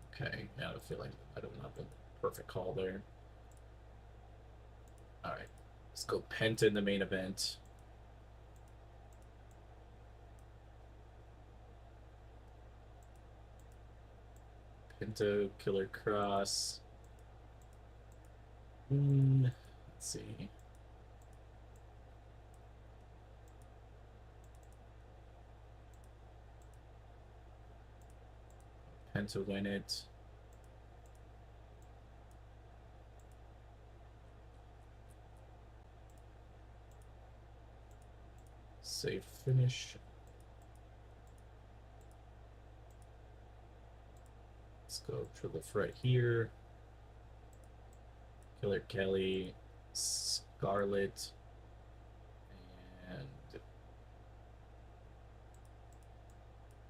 Okay, now I feel like I don't have the perfect call there. Alright, let's go Penta in the main event. Penta, Killer Cross. Let's see. Penta win it. Safe finish. Let's go Trilith right here. Killer Kelly, Scarlet, and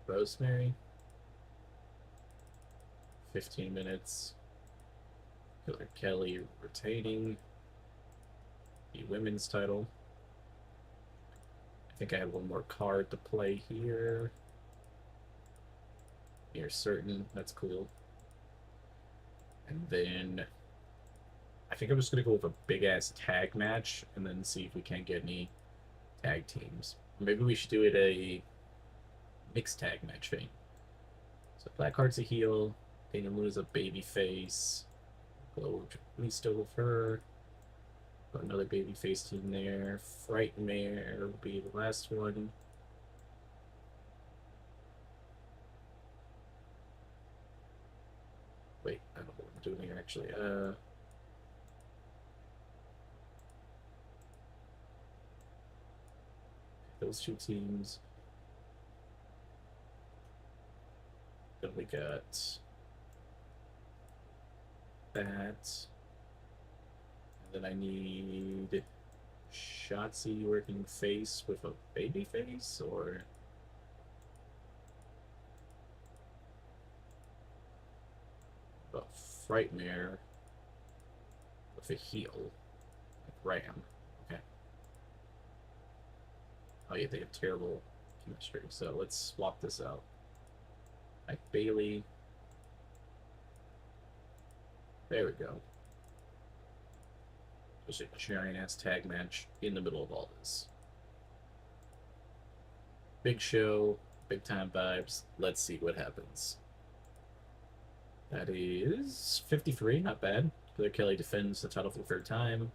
Rosemary. 15 minutes. Killer Kelly retaining the women's title. I think I have one more card to play here. Near certain. That's cool. And then I think I'm just going to go with a big ass tag match and then see if we can't get any tag teams. Maybe we should do it a mixed tag match thing. So Blackheart's a heel. Daniel Luna's a baby face. Go still with her. Got another baby face team there. Frightmare will be the last one. Wait, I don't know what I'm doing here actually. Those two teams. Then we got that. And then I need Shotzi working face with a baby face, or a Frightmare with a heel, like Ram. Okay. Oh yeah, they have terrible chemistry, so let's swap this out. Like Bailey. There we go. Just a giant ass tag match in the middle of all this. Big show, big time vibes. Let's see what happens. That is 53, not bad. Killer Kelly defends the title for the third time.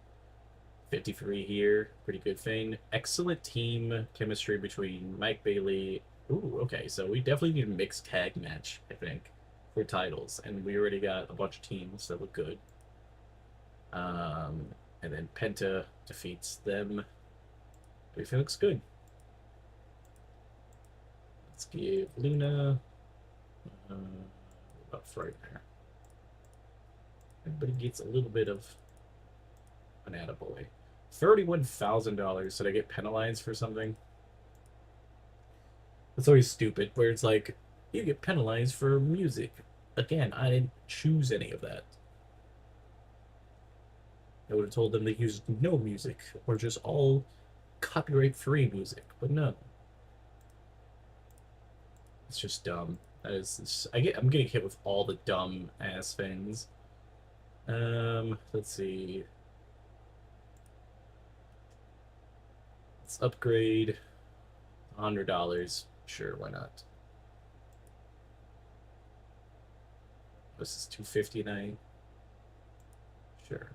53 here, pretty good thing. Excellent team chemistry between Mike Bailey. Ooh, okay, so we definitely need a mixed tag match, I think, for titles, and we already got a bunch of teams that look good. And then Penta defeats them. Everything looks good. Let's give Luna about Frightmare. Everybody gets a little bit of an attaboy. $31,000. Did I get penalized for something? It's always stupid, where it's like, you get penalized for music. Again, I didn't choose any of that. I would have told them to use no music, or just all copyright-free music, but no. It's just dumb. That is, I'm getting hit with all the dumb ass things. Let's see. Let's upgrade $100. Sure, why not? This is $259. Sure.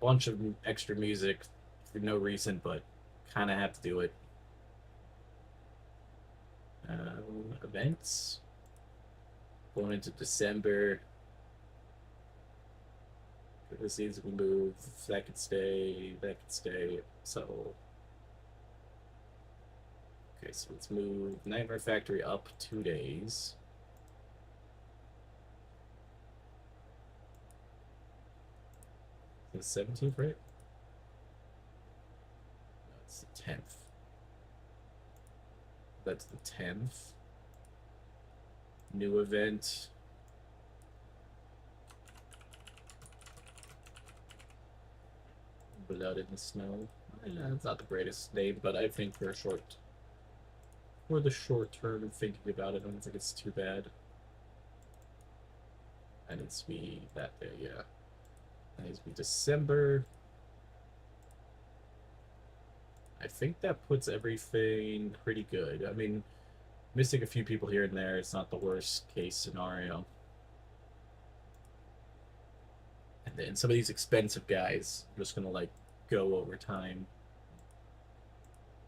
Bunch of extra music for no reason, but kind of have to do it. Events going into December. This needs to be moved. That could stay. That could stay. So, okay, so let's move Nightmare Factory up 2 days. The 17th, right? That's the 10th. That's the 10th. New event. Blood in the Snow. It's not the greatest name, but I think for the short term of thinking about it, I don't think it's too bad. That needs to be that there, yeah. That needs to be December. I think that puts everything pretty good. I mean, missing a few people here and there, it's not the worst case scenario. And then some of these expensive guys, I'm just gonna like go over time.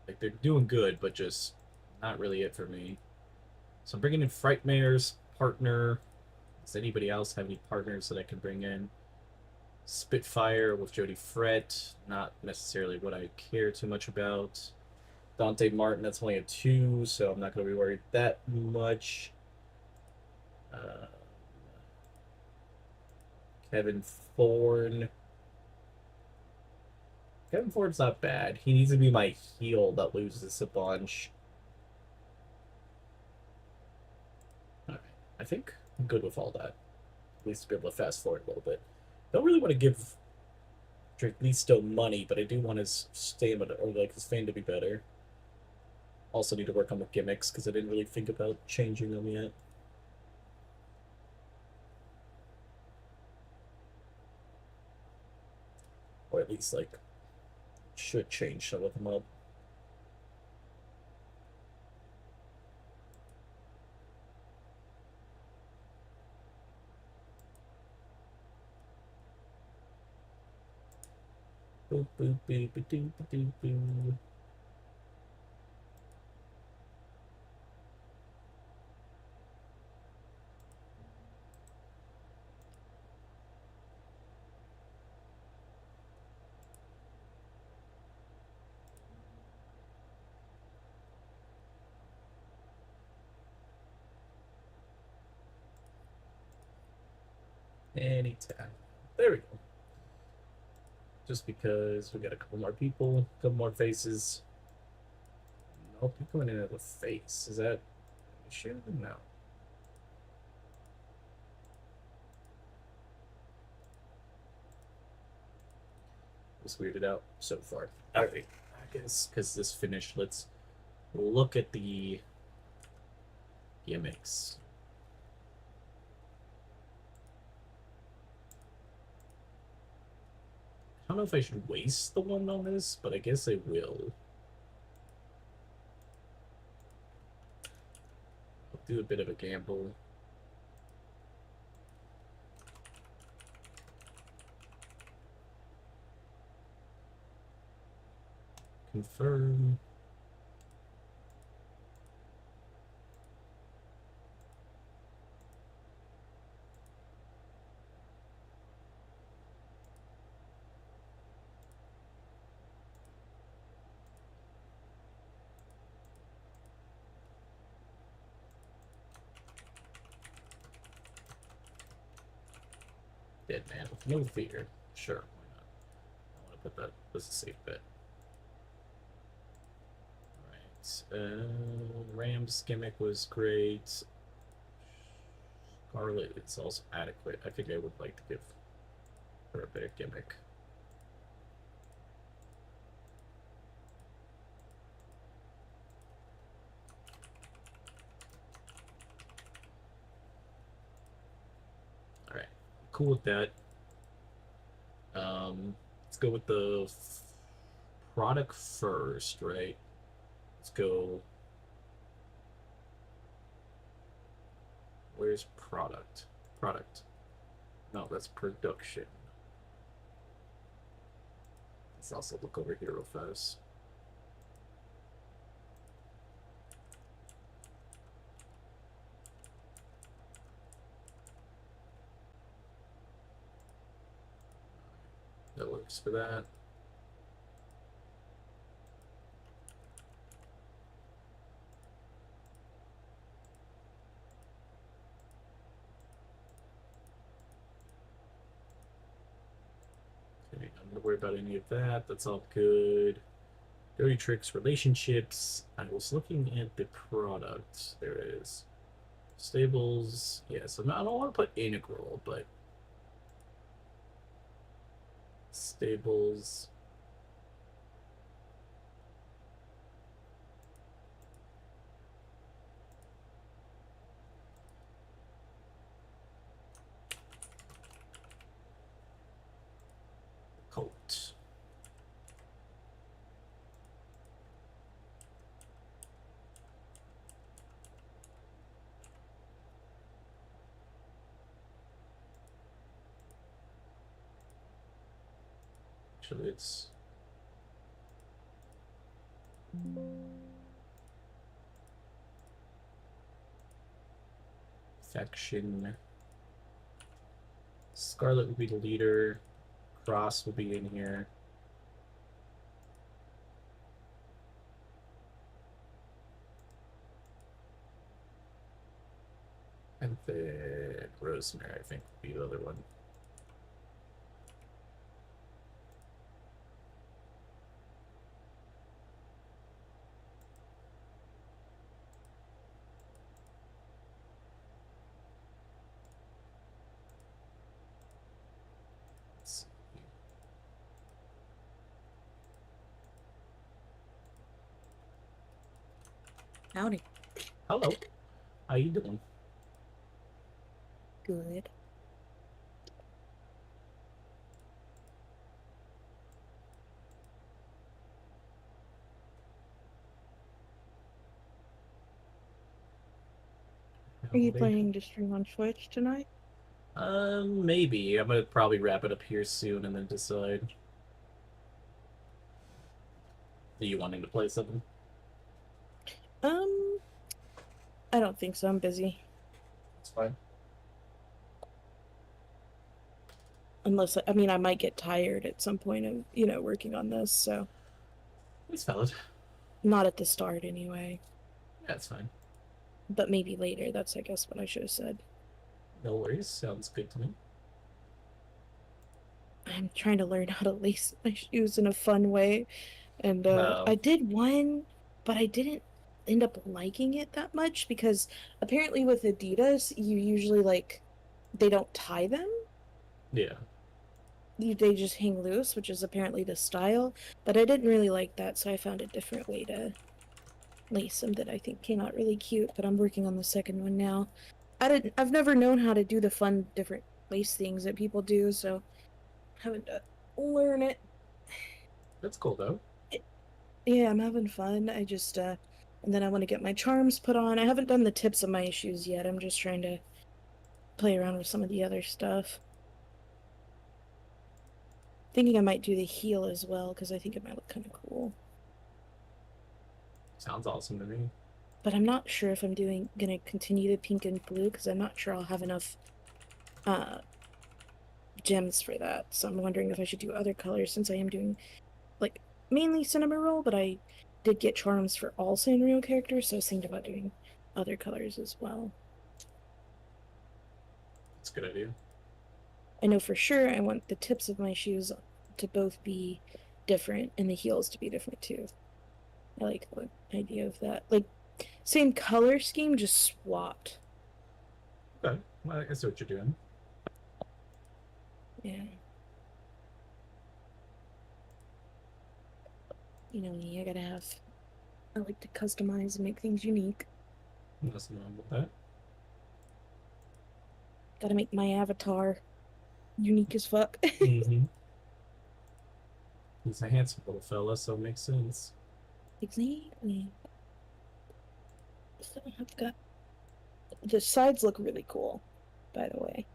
Like they're doing good, but just not really it for me. So I'm bringing in Frightmare's partner. Does anybody else have any partners that I can bring in? Spitfire with Jody Fret, not necessarily what I care too much about. Dante Martin, that's only a 2, so I'm not going to be worried that much. Kevin Thorne. Kevin Thorne's not bad. He needs to be my heel that loses a bunch. Alright, I think I'm good with all that. At least to be able to fast forward a little bit. Don't really want to give Drake Listo money, but I do want his stamina, or like his fame to be better. Also need to work on the gimmicks, because I didn't really think about changing them yet. Or at least, like, should change some of them up. Boop, boop, boop, boop, boop, boop, boop. Anytime. There we go. Just because we got a couple more people, a couple more faces. Nope, you're coming in as a face. Is that an issue? No. Just weirded out so far. Alright, I guess because this finished, let's look at the gimmicks. I don't know if I should waste the one on this, but I guess I will. I'll do a bit of a gamble. Confirm. Dead man with no fear. Sure, why not? I want to put that as a safe bet. Alright. Ram's gimmick was great. Scarlet is also adequate. I think I would like to give her a better gimmick. Alright. Cool with that. Let's go with the product first, right? Let's go. Where's product? Product. No, that's production. Let's also look over here real fast. That works for that. Okay. worry about any of that. That's all good. Dirty tricks, relationships. I was looking at the product. There it is. Stables. Yes, I don't want to put integral, but stables. Coat. Actually, it's faction. Scarlet would be the leader. Cross will be in here. And then Rosemary, I think, would be the other one. Let's see. Howdy. Hello. How you doing? Good. Are you Howdy. planning to stream on Twitch tonight? Maybe. I'm gonna probably wrap it up here soon and then decide. Are you wanting to play something? I don't think so. I'm busy. It's fine. Unless, I mean, I might get tired at some point of, you know, working on this, so It's valid. not at the start anyway. Yeah, it's fine. But maybe later. That's, I guess, what I should have said. No worries. Sounds good to me. I'm trying to learn how to lace my shoes in a fun way. And No. I did one, but I didn't end up liking it that much because apparently with Adidas, you usually like they don't tie them. Yeah. They just hang loose, which is apparently the style. But I didn't really like that, so I found a different way to lace them that I think came out really cute. But I'm working on the second one now. I've never known how to do the fun different lace things that people do, so having to learn it. That's cool though. Yeah, I'm having fun. I just and then I want to get my charms put on. I haven't done the tips of my shoes yet. I'm just trying to play around with some of the other stuff. Thinking I might do the heel as well because I think it might look kind of cool. Sounds awesome to me. But I'm not sure if I'm gonna continue the pink and blue because I'm not sure I'll have enough gems for that. So I'm wondering if I should do other colors since I am doing like mainly Cinnamoroll, but I did get charms for all Sanrio characters, so I was thinking about doing other colors as well. That's a good idea. I know for sure I want the tips of my shoes to both be different and the heels to be different too. I like the idea of that. Like, same color scheme, just swapped. Okay. Well, I see what you're doing. Yeah. You know me, I like to customize and make things unique. Nothing wrong with that. Gotta make my avatar unique as fuck. Mm-hmm. He's a handsome little fella, so it makes sense. Exactly. So I've got the sides look really cool, by the way.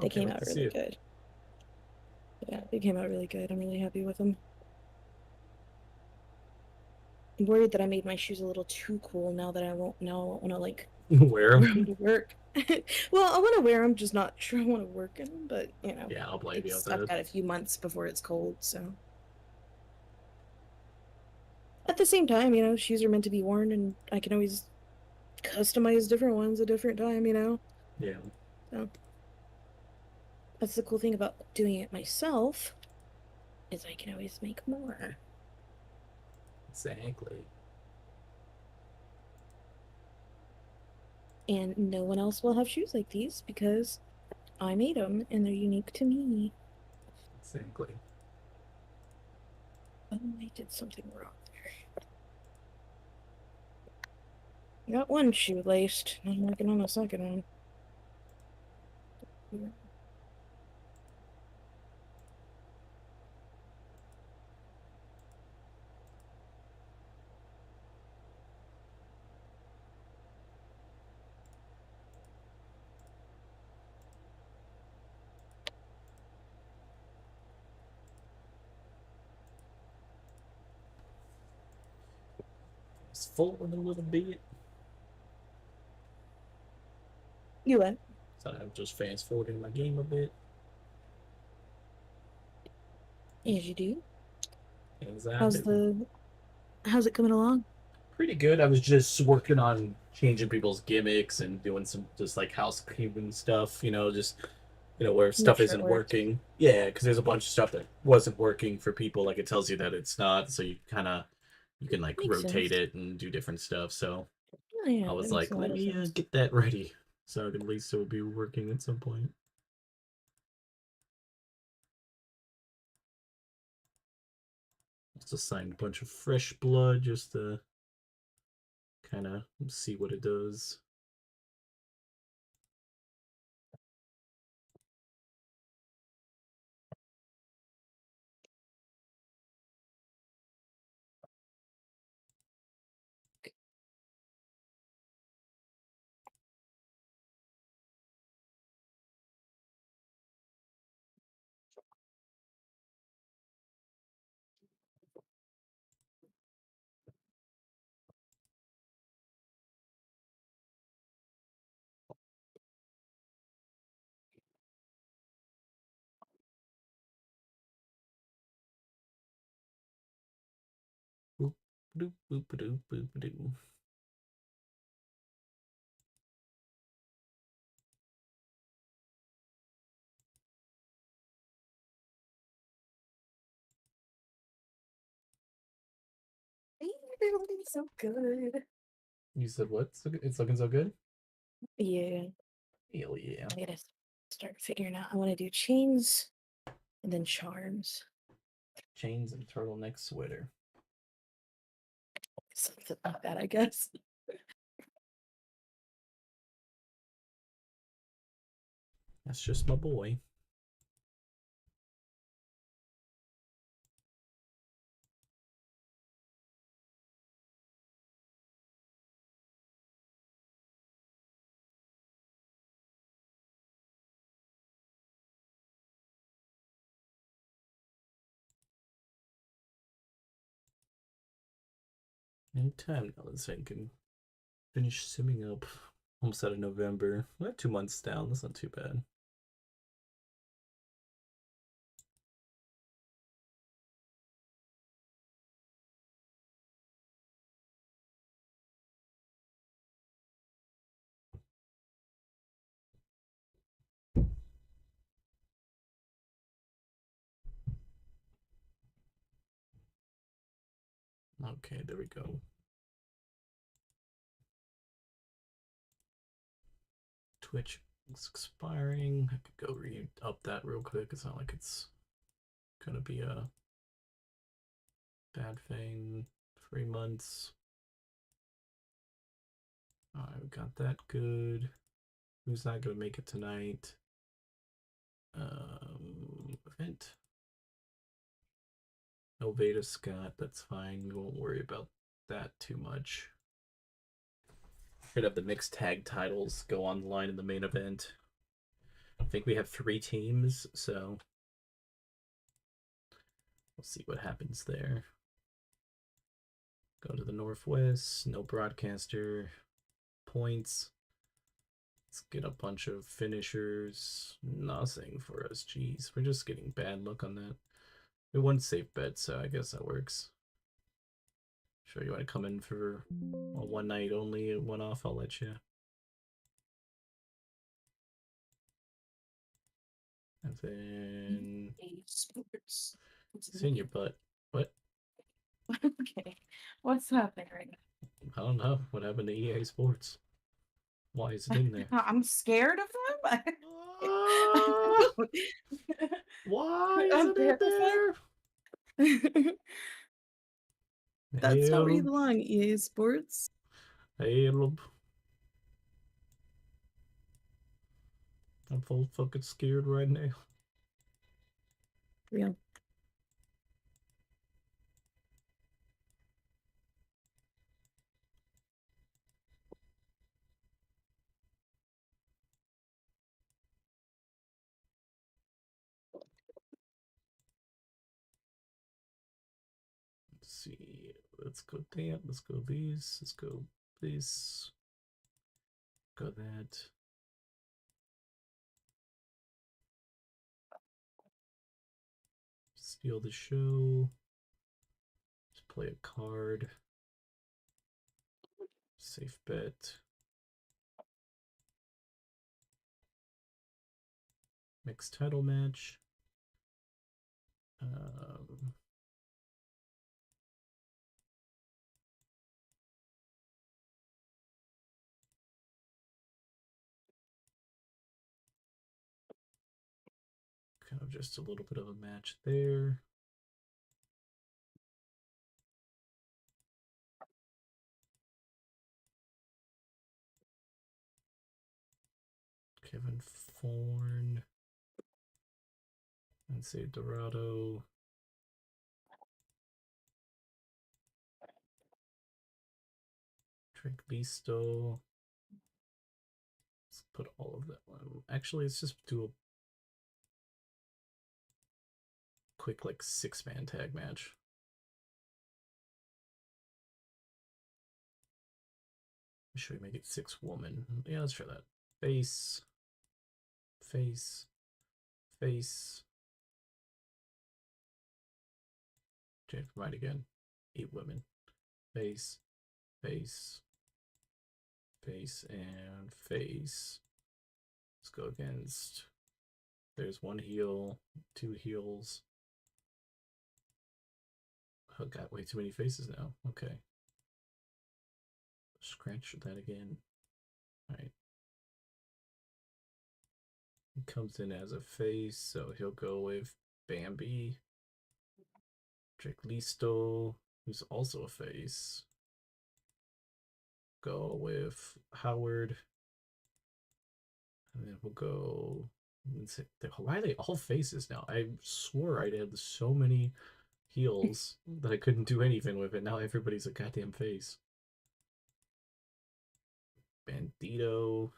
They Okay, came like out to see really it. good. Yeah, they came out really good. I'm really happy with them. I'm worried that I made my shoes a little too cool now that I won't want to like Wear wear him. them to work. Well, I want to wear them, just not sure I want to work in them. But you know, Yeah, I'll blame you on I've that. got a few months before it's cold, so. At the same time, you know, shoes are meant to be worn, and I can always customize different ones at different time. You know, Yeah. so that's the cool thing about doing it myself. is I can always make more. Exactly. And no one else will have shoes like these because I made them and they're unique to me. Exactly. Oh, I did something wrong there. I got one shoe laced. I'm working on the second one. Yeah. It's forward a little bit. You what? So I'm just fast forwarding my game a bit. As you do. As I How's do. how's it coming along? Pretty good. I was just working on changing people's gimmicks and doing some just like housekeeping stuff, just where Make stuff sure it isn't works. working. Yeah, because there's a bunch of stuff that wasn't working for people. Like it tells you that it's not, so you can like Makes rotate sense. it and do different stuff. So Oh, yeah, I that was makes a like, lot let of me sense. get that ready, so at least it would be working at some point. Just assign a bunch of fresh blood just to kind of see what it does. Boop, boop, boop, boop, boop, boop. They're looking so good. You said what? It's looking so good? Yeah, Hell yeah. I gotta start figuring out. I want to do chains and then charms. Chains and turtleneck sweater. Something like that, I guess. That's just my boy. Anytime now, let's say I can finish simming up almost out of November. We have 2 months down. That's not too bad. Okay, there we go. Twitch is expiring. I could go re up that real quick. It's not like it's gonna be a bad thing. 3 months. Alright, we got that good. Who's not gonna make it tonight? Event. Elveda Scott, that's fine. We won't worry about that too much. Should have the mixed tag titles go on the line in the main event. I think we have 3 teams, so we'll see what happens there. Go to the Northwest, no broadcaster points. Let's get a bunch of finishers. Nothing for us. Jeez, we're just getting bad luck on that. We won safe bet, so I guess that works. Sure, you want to come in for a one night only one off? I'll let you. And then Sports. It's in your butt. What? Okay. What's happening right I don't know. What happened to EA Sports? Why is it in there? now? I'm scared of them. Ah, why is I'm it in there? terrified. That's not where you Help. belong, EA Sports. Help. I'm full fucking scared right now. Real. Let's see. Let's go that. Let's go these. Let's go this. Go that. Steal the show. Just play a card. Safe bet. Mixed title match. Kind of just a little bit of a match there. Kevin Thorne. And say Dorado. Drake Listo. Let's put all of that one. Actually, let's just do a quick, like, 6-man tag match. Should we make it 6-woman? Yeah, let's try that. Face. Face. Face. Change my mind again. 8 women. Face. Face. Face and face. Let's go against. There's 1 heel, 2 heels. Oh, got way too many faces now. Okay. Scratch that again. Alright. He comes in as a face, so he'll go with Bambi. Drake Listo, who's also a face. Go with Howard. And then we'll go. Why are they all faces now? I swore I had so many heels that I couldn't do anything with it. Now everybody's a goddamn face. Bandito.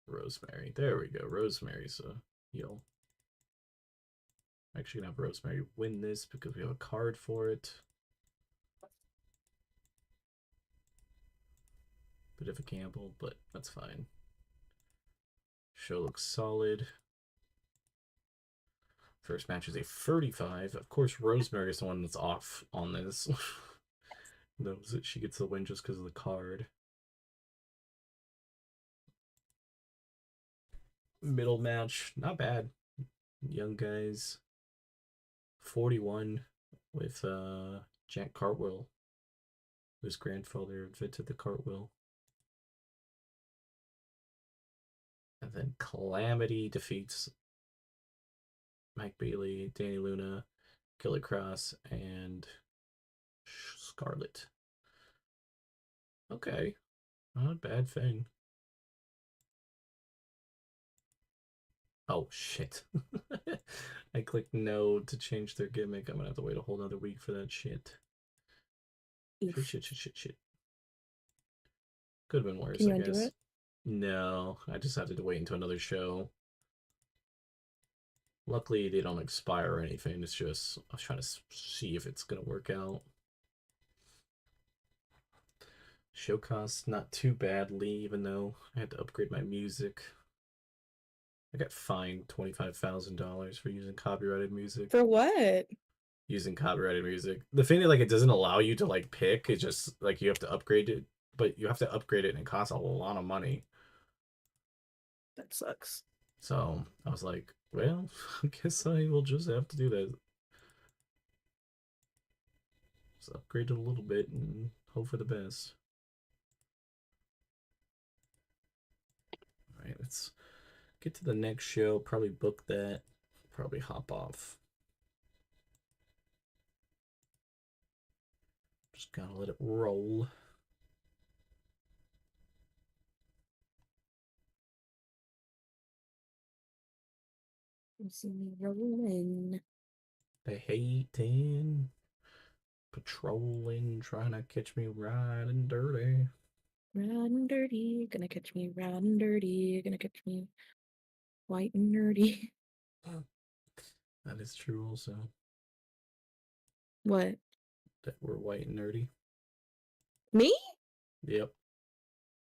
Rosemary. There we go. Rosemary's a heel. I'm actually gonna have Rosemary win this because we have a card for it. Bit of a gamble, but that's fine. Show looks solid. First match is a 35. Of course, Rosemary is the one that's off on this. Knows that she gets the win just because of the card. Middle match, not bad. Young guys. 41 with Jack Cartwheel, whose grandfather invented the cartwheel. And then Calamity defeats Mike Bailey, Danny Luna, Killer Cross, and Scarlett. Okay, not a bad thing. Oh, shit. I clicked no to change their gimmick. I'm gonna have to wait a whole nother week for that shit. Shit. Could have been worse, Can you I undo guess. it? No, I just have to wait until another show. Luckily, they don't expire or anything. It's just, I was trying to see if it's gonna work out. Show costs not too badly, even though I had to upgrade my music. I got fined $25,000 for using copyrighted music. For what? Using copyrighted music. The thing is, like, it doesn't allow you to, like, pick. It's just, like, you have to upgrade it. But you have to upgrade it, and it costs a lot of money. That sucks. So I was like, well, I guess I will just have to do that. Just upgrade it a little bit and hope for the best. All right, let's get to the next show. Probably book that. Probably hop off. Just gotta let it roll. You see me rolling. They hating, patrolling, trying to catch me riding dirty. Riding dirty, gonna catch me riding dirty, gonna catch me white and nerdy. That is true also. What? That we're white and nerdy. Me? Yep.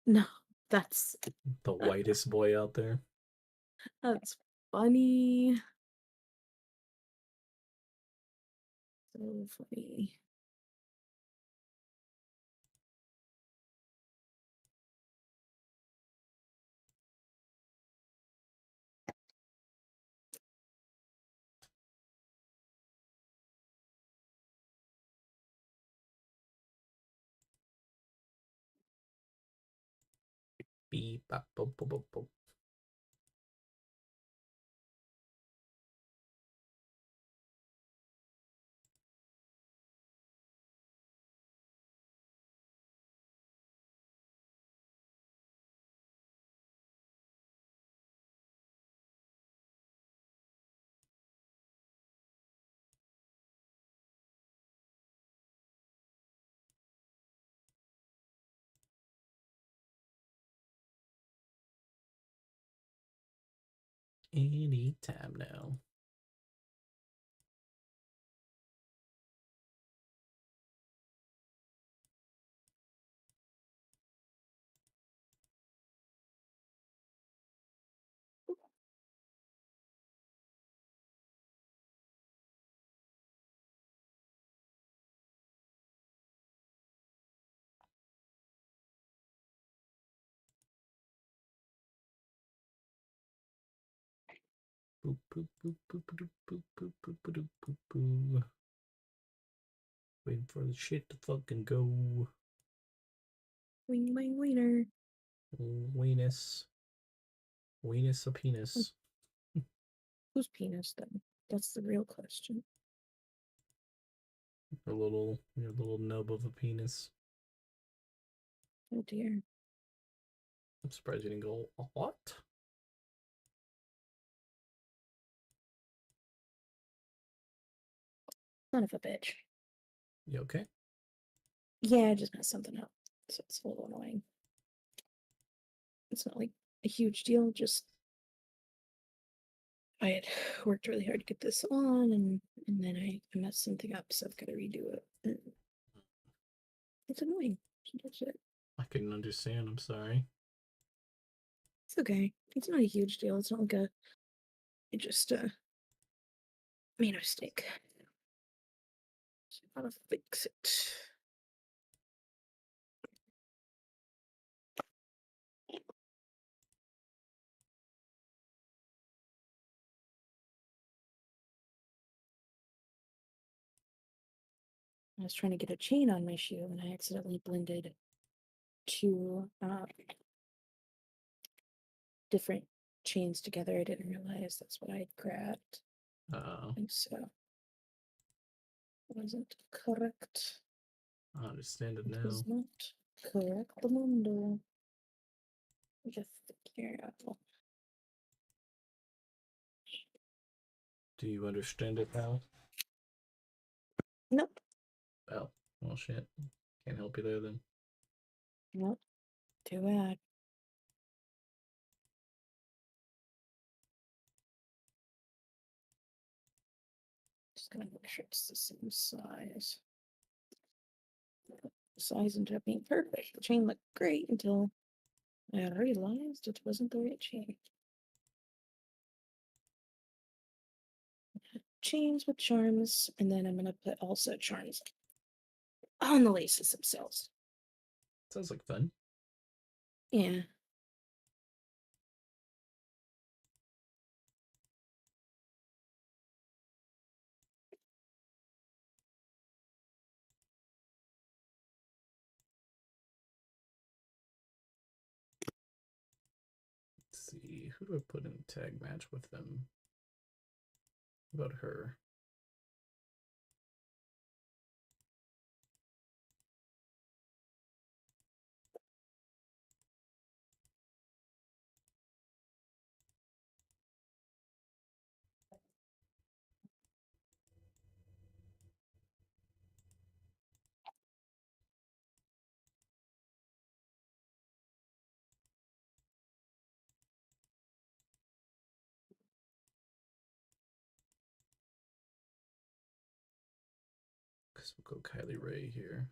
No, that's The whitest boy out there. that's funny. So funny. Beep, bop, boop, boop, boop, boop. Anytime now. Boop, boop, boop, boop, boop, boop, boop, boop, boop, boop, boop. Waiting for the shit to fucking go. Wing, wing, wiener. Weenus. Weenus a penis. Whose penis then? That's the real question. Your little nub of a penis. Oh dear. I'm surprised you didn't go, what? Son of a bitch. You okay? Yeah, I just messed something up. So it's a little annoying. It's not like a huge deal, just I had worked really hard to get this on and then I messed something up, so I've got to redo it. And it's annoying. So that's it. I couldn't understand. I'm sorry. It's okay. It's not a huge deal. It's not like a it just made a mistake. So I gotta fix it. I was trying to get a chain on my shoe and I accidentally blended two different chains together. I didn't realize that's what I'd grabbed. I think so. It wasn't correct. I understand it It was now. not correct. The mundo. Just figure out. Do you understand it now? Nope. Oh, well, shit. Can't help you there then. Nope. Too bad. Just gonna make sure it's the same size. The size ended up being perfect. The chain looked great until I realized it wasn't the right chain. Chains with charms, and then I'm gonna put also charms on the laces themselves. Sounds like fun. Yeah. see. Who do I put in tag match with them? What about her? Because we'll go Kylie Ray here.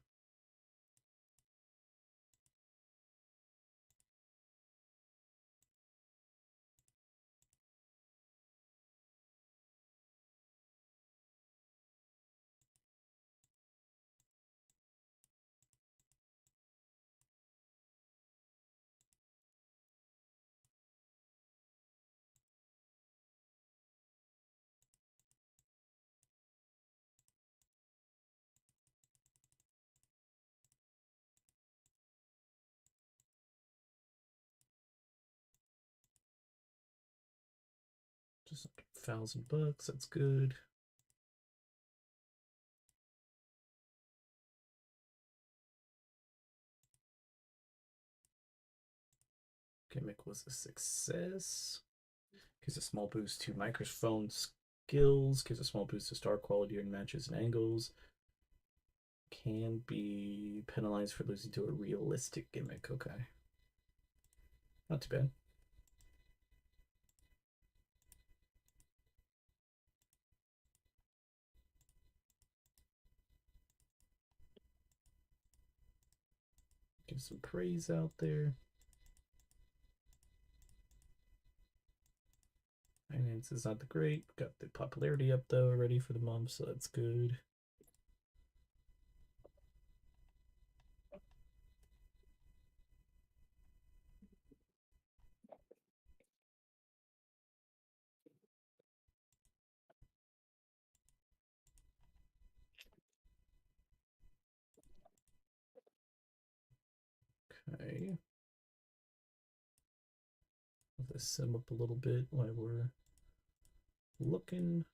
Just $1,000. That's good. Gimmick was a success. Gives a small boost to microphone skills. Gives a small boost to star quality during matches and angles. Can be penalized for losing to a realistic gimmick. Okay. Not too bad. Give some praise out there. Finance is not the great. Got the popularity up though already for the month, so that's good. Okay. Let's sim up a little bit while we're looking.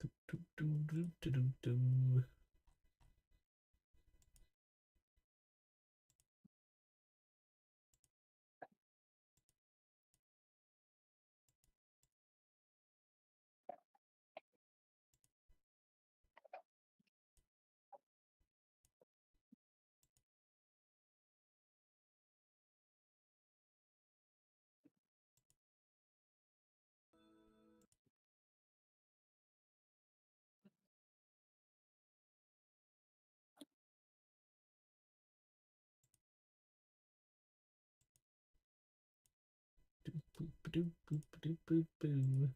Do, do, do, do, do, do. Boop, boop, boop, boop, boop, boop.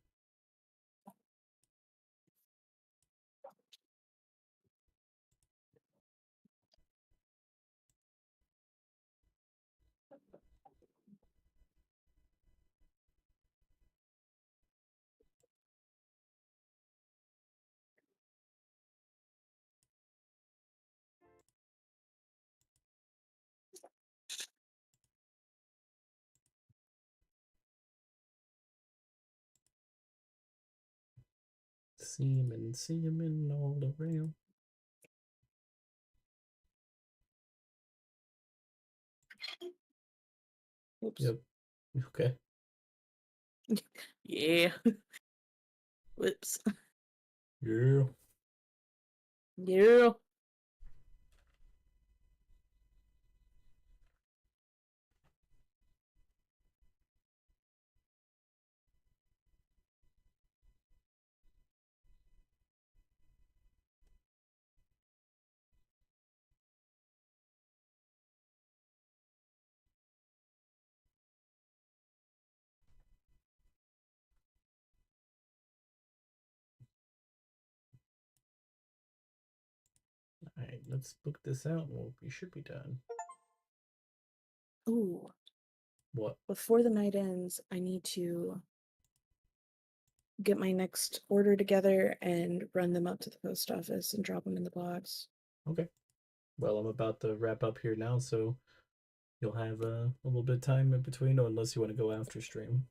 Seaman all around. Oops. Yep. Okay. Yeah. Whoops. Yeah. Yeah. Alright, let's book this out. We should be done. Ooh, What? before the night ends, I need to get my next order together and run them up to the post office and drop them in the box. Okay. Well, I'm about to wrap up here now, so you'll have a little bit of time in between, or unless you want to go after stream.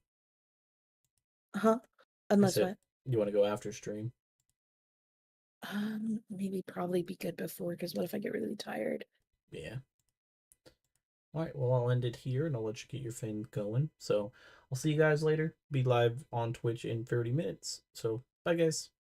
Huh? I Unless said what? you want to go after stream. Maybe probably be good before, because what if I get really tired? Yeah. Alright, well, I'll end it here and I'll let you get your thing going. So I'll see you guys later. Be live on Twitch in 30 minutes. So bye, guys.